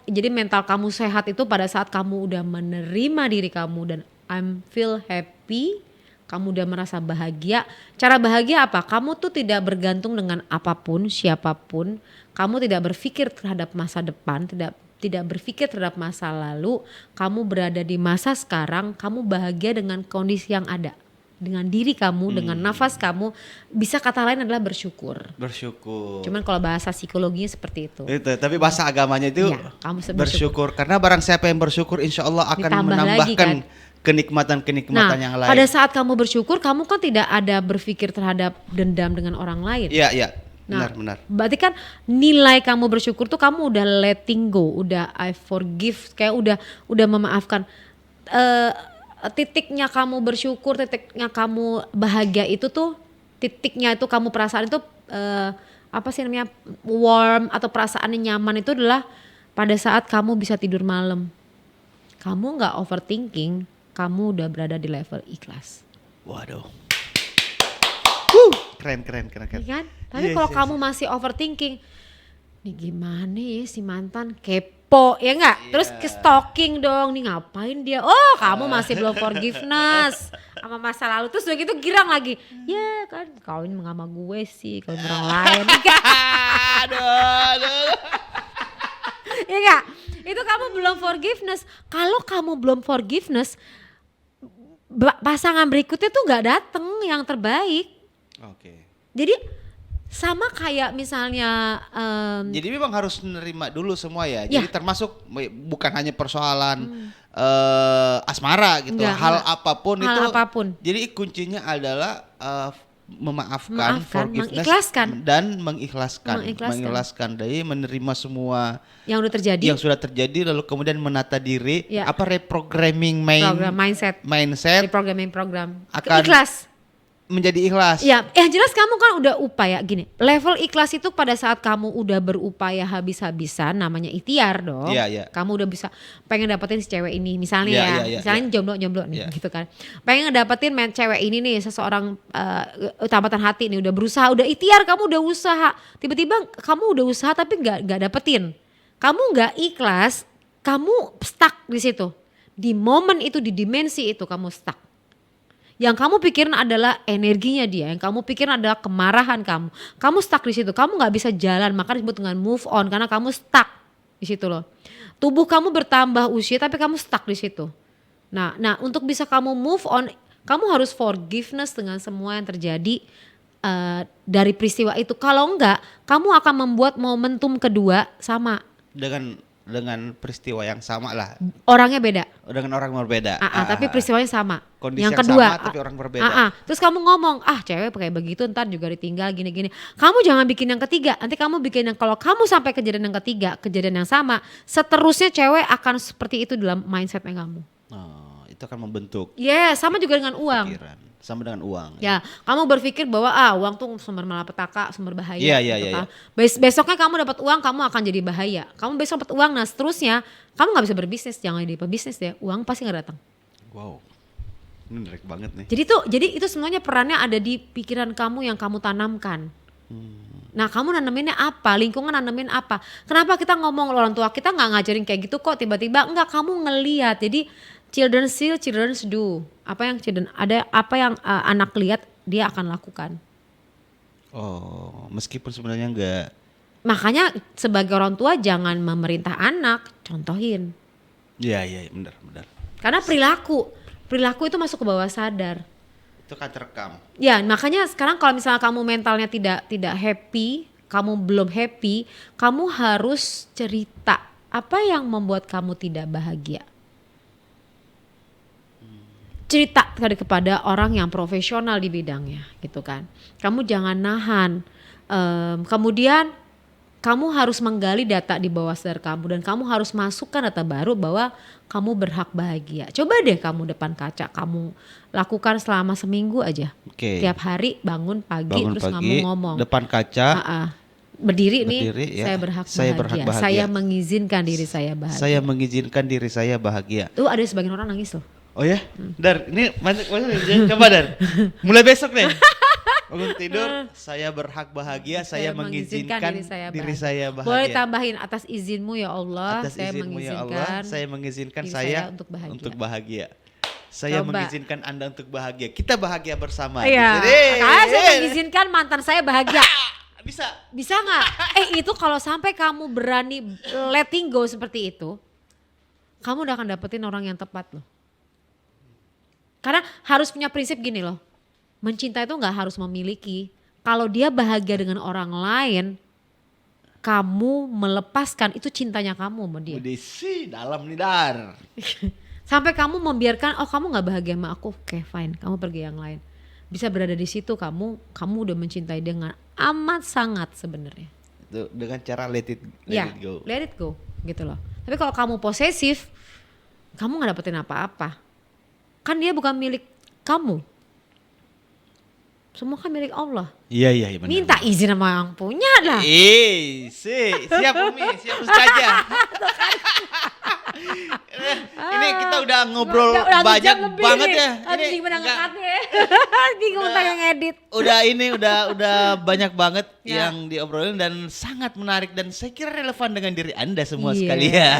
jadi mental kamu sehat itu pada saat kamu udah menerima diri kamu dan I'm feel happy, kamu udah merasa bahagia. Cara bahagia apa? Kamu tuh tidak bergantung dengan apapun, siapapun. Kamu tidak berpikir terhadap masa depan, tidak berpikir terhadap masa lalu. Kamu berada di masa sekarang, kamu bahagia dengan kondisi yang ada. Dengan diri kamu, dengan nafas kamu, bisa kata lain adalah bersyukur. Bersyukur. Cuman kalau bahasa psikologinya seperti itu. Itu, tapi bahasa agamanya itu Iya, kamu bersyukur. Karena barang siapa yang bersyukur insya Allah akan Ditambah menambahkan lagi, kan? kenikmatan-kenikmatan yang lain. Pada saat kamu bersyukur, kamu kan tidak ada berpikir terhadap dendam dengan orang lain. Iya. Nah, Benar. berarti kan nilai kamu bersyukur tuh kamu udah letting go, udah I forgive, kayak udah memaafkan. Titiknya kamu bersyukur, titiknya kamu bahagia itu tuh, titiknya itu kamu perasaan itu apa sih namanya, warm atau perasaannya nyaman itu adalah pada saat kamu bisa tidur malam. Kamu nggak overthinking, kamu udah berada di level ikhlas. Waduh. keren. Iya kan? Tapi Yes, kalau yes, kamu masih overthinking, nih gimana ya si mantan kepo ya nggak? Terus Iya. ke stalking dong, nih ngapain dia? Oh kamu masih belum forgiveness sama masa lalu. Terus udah gitu girang lagi, ya kan kawin sama gue sih, kawin sama orang lain. Aduh. Ya nggak? Itu kamu belum forgiveness. Kalau kamu belum forgiveness, pasangan berikutnya tuh nggak dateng yang terbaik. Oke. Jadi sama kayak misalnya Jadi memang harus menerima dulu semua ya. Ya. Jadi termasuk bukan hanya persoalan asmara gitu. Enggak, Hal enggak. apapun Hal itu. apapun. Jadi kuncinya adalah memaafkan, Memaafkan, forgiveness mengikhlaskan. dan mengikhlaskan. Mengikhlaskan. Jadi menerima semua Yang udah terjadi, yang sudah terjadi lalu kemudian menata diri, Ya. reprogramming program mindset, reprogramming program, Akan ikhlas. menjadi ikhlas. Ya, yang jelas kamu kan udah upaya gini. Level ikhlas itu pada saat kamu udah berupaya habis-habisan, namanya ikhtiar dong. Iya, iya. Kamu udah bisa pengen dapetin si cewek ini, misalnya Iya, misalnya jomblo-jomblo nih, Iya. gitu kan. Pengen ngedapetin cewek ini nih, seseorang tambatan hati nih, udah berusaha, udah ikhtiar, kamu udah usaha. Tiba-tiba kamu udah usaha tapi nggak dapetin. Kamu nggak ikhlas, kamu stuck di situ. Di momen itu, di dimensi itu kamu stuck. Yang kamu pikirin adalah energinya dia, yang kamu pikirin adalah kemarahan kamu. Kamu stuck di situ, kamu nggak bisa jalan, maka disebut dengan move on karena kamu stuck di situ loh. Tubuh kamu bertambah usia tapi kamu stuck di situ. Nah, untuk bisa kamu move on, kamu harus forgiveness dengan semua yang terjadi dari peristiwa itu. Kalau enggak, kamu akan membuat momentum kedua sama. Dengan peristiwa yang sama lah, Orangnya beda. dengan orang berbeda. Tapi peristiwanya sama. Kondisi yang yang kedua, sama tapi orang berbeda. Terus kamu ngomong, cewek kayak begitu ntar juga ditinggal gini-gini. Kamu jangan bikin yang ketiga. Nanti kamu bikin yang, kalau kamu sampai kejadian yang ketiga, kejadian yang sama, seterusnya cewek akan seperti itu dalam mindsetnya kamu. Itu akan membentuk Sama juga dengan uang. pikiran, sama dengan uang. Ya, kamu berpikir bahwa uang tuh sumber malapetaka, sumber bahaya. Iya, gitu iya, kan. Besoknya kamu dapat uang, kamu akan jadi bahaya. Kamu besok dapat uang, nah seterusnya kamu nggak bisa berbisnis, jangan jadi pebisnis deh. Uang pasti nggak datang. Wow, ini menarik banget nih. Jadi itu semuanya perannya ada di pikiran kamu yang kamu tanamkan. Nah kamu naneminnya apa, lingkungan nanemin apa. Kenapa kita ngomong orang tua kita nggak ngajarin kayak gitu kok, tiba-tiba enggak, kamu ngelihat. Jadi children see, children do. Apa yang anak lihat dia akan lakukan. Oh, meskipun sebenarnya enggak. Makanya sebagai orang tua jangan memerintah anak, contohin. Iya, benar. Karena perilaku itu masuk ke bawah sadar. Itu kan terekam. Ya, makanya sekarang kalau misalnya kamu mentalnya tidak happy, kamu belum happy, kamu harus cerita apa yang membuat kamu tidak bahagia. Cerita kepada orang yang profesional di bidangnya, gitu kan. Kamu jangan nahan. Kemudian kamu harus menggali data di bawah sadar kamu dan kamu harus masukkan data baru bahwa kamu berhak bahagia. Coba deh kamu depan kaca, kamu lakukan selama seminggu aja. Oke. Tiap hari bangun pagi terus kamu ngomong. Depan kaca. Berdiri nih, ya. Saya berhak bahagia. Saya mengizinkan diri saya bahagia. Saya mengizinkan diri saya bahagia. Tuh ada sebagian orang nangis loh. Oh ya? Dar, ini banyak coba Dar. Mulai besok nih. Bangun tidur, saya berhak bahagia, saya mengizinkan diri saya bahagia. Boleh tambahin atas izinmu ya Allah, atas saya izinmu ya Allah, saya mengizinkan diri saya untuk bahagia. Saya Coba. mengizinkan Anda untuk bahagia. Kita bahagia bersama. Iya. Jadi, Saya mengizinkan mantan saya bahagia. bisa. Bisa nggak? Itu kalau sampai kamu berani letting go seperti itu, kamu udah akan dapetin orang yang tepat loh. Karena harus punya prinsip gini loh, mencinta itu nggak harus memiliki. Kalau dia bahagia dengan orang lain, kamu melepaskan, itu cintanya kamu sama dia. Udah sih dalam nih Dar. Sampai kamu membiarkan, kamu nggak bahagia sama aku, oke fine, kamu pergi yang lain. Bisa berada di situ, kamu udah mencintai dengan amat sangat sebenarnya. Itu dengan cara let it go. Let it go, gitu loh. Tapi kalau kamu posesif, kamu nggak dapetin apa-apa. Kan dia bukan milik kamu. Semua kan milik Allah. Iya benar. Minta izin sama yang punya lah. Siap Umi, siap Ustazah. Ini kita kita udah ngobrol Udah banyak jam lebih banget nih. ya. Aduh, gimana enggak- ngekatnya? Bingung Udah. tanya ngedit. udah banyak banget Ya. yang diobrolin dan sangat menarik dan saya kira relevan dengan diri Anda semua Iya. sekalian.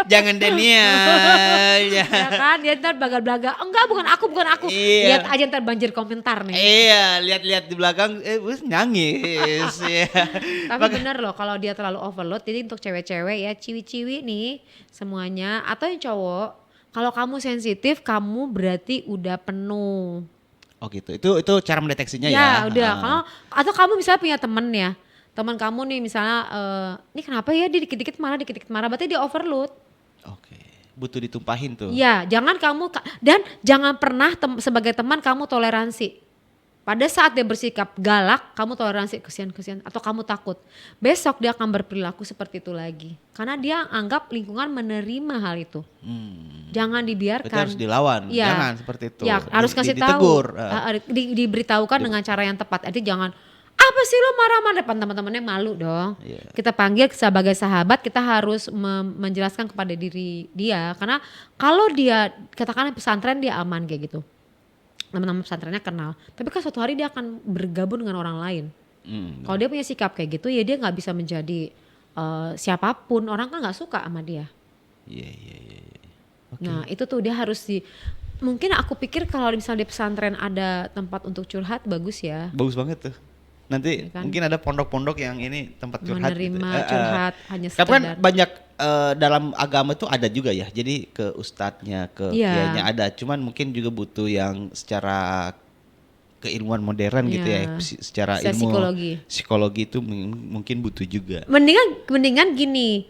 Jangan Daniel. Ya. Ya kan dia ntar bagal-belaga. Enggak bukan aku. Iya. Lihat aja ntar banjir komentar nih. Iya, lihat-lihat di belakang bus nangis ya. Tapi bener loh kalau dia terlalu overload. Jadi untuk cewek-cewek ya ciwi-ciwi nih semuanya atau yang cowok. Kalau kamu sensitif kamu berarti udah penuh. Oh gitu. Itu cara mendeteksinya ya. Ya udah. Ah. Kalau atau kamu misalnya punya temen ya. Teman kamu nih misalnya ini kenapa ya dia dikit-dikit marah berarti dia overload. Oke. Butuh ditumpahin tuh. Ya, jangan kamu dan jangan pernah sebagai teman kamu toleransi. Pada saat dia bersikap galak, kamu toleransi kesian atau kamu takut. Besok dia akan berperilaku seperti itu lagi. Karena dia anggap lingkungan menerima hal itu. Jangan dibiarkan. Berarti harus dilawan. Ya. Jangan seperti itu. Ya, harus kasih ditegur. tahu. Diberitahukan dengan cara yang tepat. Jadi jangan apa sih lo marah-marah depan teman-temannya, malu dong. Iya. Kita panggil sebagai sahabat, kita harus menjelaskan kepada diri dia. Karena kalau dia katakan pesantren dia aman kayak gitu. Teman-teman pesantrennya kenal. Tapi kan suatu hari dia akan bergabung dengan orang lain. Kalau dia punya sikap kayak gitu ya dia nggak bisa menjadi siapapun. Orang kan nggak suka sama dia. Iya. Oke. Nah itu tuh dia harus mungkin aku pikir kalau misalnya di pesantren ada tempat untuk curhat bagus ya. Bagus banget tuh. Nanti Ya kan? mungkin ada pondok-pondok yang ini tempat curhat gitu. Menerima curhat hanya Tapi kan sekedar. banyak dalam agama tuh ada juga ya. Jadi ke ustadznya, ke Iya. kiainya ada. Cuman mungkin juga butuh yang secara keilmuan modern gitu ya. Iya. Secara Secara ilmu psikologi itu mungkin butuh juga. Mendingan gini,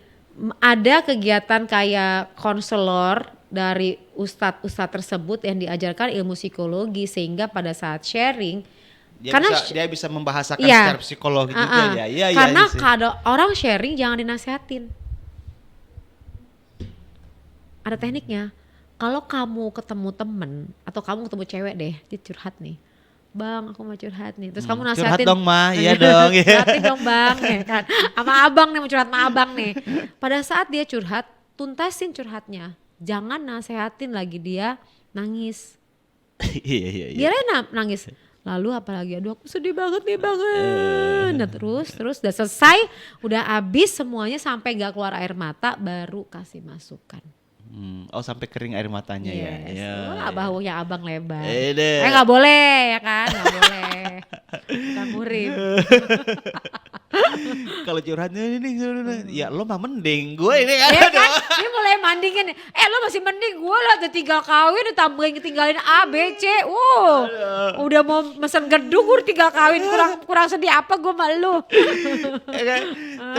ada kegiatan kayak konselor dari ustadz tersebut yang diajarkan ilmu psikologi sehingga pada saat sharing Dia bisa membahasakan Iya. secara psikologi juga ya. Iya, karena iya sih. kalau orang sharing jangan dinasehatin. Ada tekniknya. Kalau kamu ketemu temen atau kamu ketemu cewek deh, dia curhat nih. Bang, aku mau curhat nih. Terus kamu Curhat nasehatin. dong, Ma. Iya dong. Curhatin dong, Bang. Ya kan? Sama abang nih, mau curhat sama abang nih. Pada saat dia curhat, tuntasin curhatnya. Jangan nasehatin lagi dia nangis. Iya. Biarin nangis. Lalu apalagi aduh aku sedih banget nih banget. Nah terus udah selesai, udah habis semuanya sampai gak keluar air mata baru kasih masukan. Oh sampai kering air matanya ya. Yes. Iya. Wah, bahunya abang lebar. Deh. Gak boleh ya kan, gak boleh. Bukan murim. Kalau curhatnya ini ya lo mah mending gue ini kan. Ya kan, dia mulai mandingin. Lo masih mending gue lah udah 3 kawin ditambahin tinggalin A, B, C. Udah mau mesen gedung gue 3 kawin kurang sedih apa gue malu. Ya kan?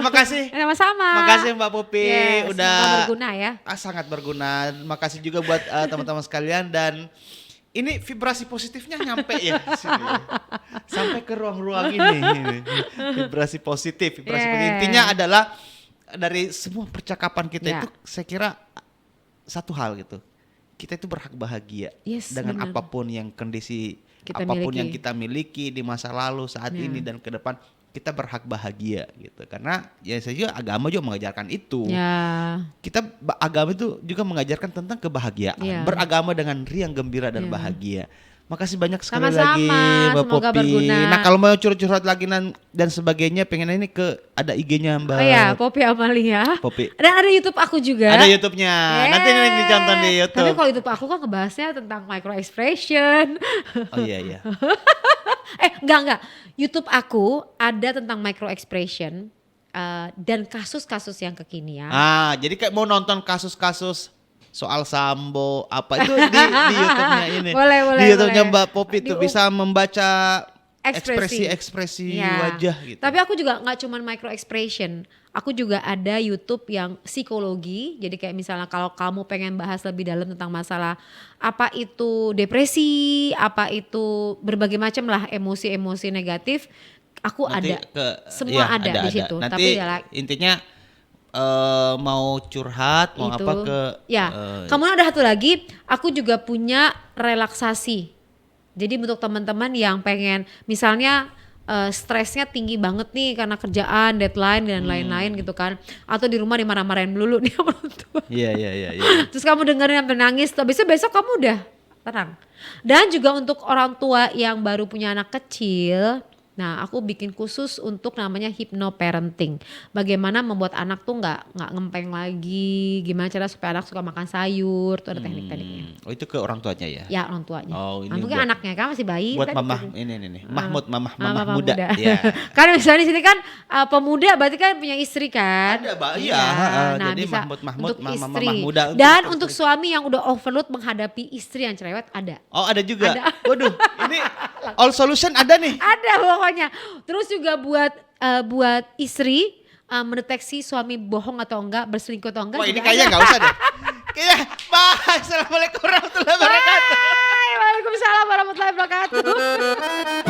Terima kasih. Sama-sama. Makasih Mbak Popi Yes, udah semoga berguna ya. Sangat berguna. Makasih juga buat teman-teman sekalian dan ini vibrasi positifnya nyampe ya ke sini. Sampai ke ruang-ruang ini. Vibrasi positif. Intinya adalah dari semua percakapan kita itu saya kira satu hal gitu. Kita itu berhak bahagia dengan benar. apapun yang kondisi Kita apapun miliki. yang kita miliki di masa lalu, saat ini dan ke depan kita berhak bahagia gitu. Karena ya saya juga agama juga mengajarkan itu. Ya. Kita agama itu juga mengajarkan tentang kebahagiaan, beragama dengan riang gembira dan bahagia. Makasih banyak sekali lagi Mbak semoga Popi. berguna. Nah kalau mau curhat lagi dan sebagainya, pengen ini ke ada IG-nya Mbak. Oh ya, Popi Amalia. Popi. Dan ada YouTube aku juga. Ada YouTube-nya. Nanti ditonton di YouTube. Tapi kalau YouTube aku kan ngebahasnya tentang micro expression. Oh iya. Enggak. YouTube aku ada tentang micro expression dan kasus-kasus yang kekinian. Jadi kayak mau nonton kasus-kasus soal Sambo apa itu di YouTube-nya ini. Boleh. Di YouTube-nya Mbak Popi tuh bisa membaca Ekspresi. ekspresi wajah gitu. Tapi aku juga nggak cuman micro expression. Aku juga ada YouTube yang psikologi. Jadi kayak misalnya kalau kamu pengen bahas lebih dalam tentang masalah apa itu depresi, apa itu berbagai macam lah emosi-emosi negatif, aku Nanti ada. Semua ada di situ. Nanti Tapi ya, intinya mau curhat, mau itu. apa ke Kemudian ada satu lagi, aku juga punya relaksasi. Jadi untuk teman-teman yang pengen misalnya stresnya tinggi banget nih karena kerjaan, deadline dan lain-lain gitu kan. Atau di rumah dimarah-marahin dulu nih sama orang tua. Iya, iya, iya, iya. Terus kamu dengerin sampai nangis, habis itu besok kamu udah tenang. Dan juga untuk orang tua yang baru punya anak kecil, nah aku bikin khusus untuk namanya hypnoparenting. Bagaimana membuat anak tuh nggak ngempeng lagi, gimana cara supaya anak suka makan sayur, tuh ada teknik-tekniknya. Oh itu ke orang tuanya ya? Ya orang tuanya. Oh, ini Nah, mungkin buat- anaknya kan masih bayi. Buat tadi mamah tuh. ini nih, Mahmud, mamah Mama muda. Iya. Karena misalnya di sini kan pemuda berarti kan punya istri kan. Ada, Mbak. Iya, Iya. jadi bisa Mahmud, untuk mama istri. muda Dan untuk untuk suami yang udah overload menghadapi istri yang cerewet ada. Oh ada juga. Ada. Waduh, ini all solution ada nih. Ada pokoknya. Terus juga buat istri mendeteksi suami bohong atau enggak, berselingkuh atau enggak. Wah ini juga kayaknya ada. nggak usah deh. Kayaknya, Assalamualaikum warahmatullahi wabarakatuh. Hai, Waalaikumsalam warahmatullahi wabarakatuh.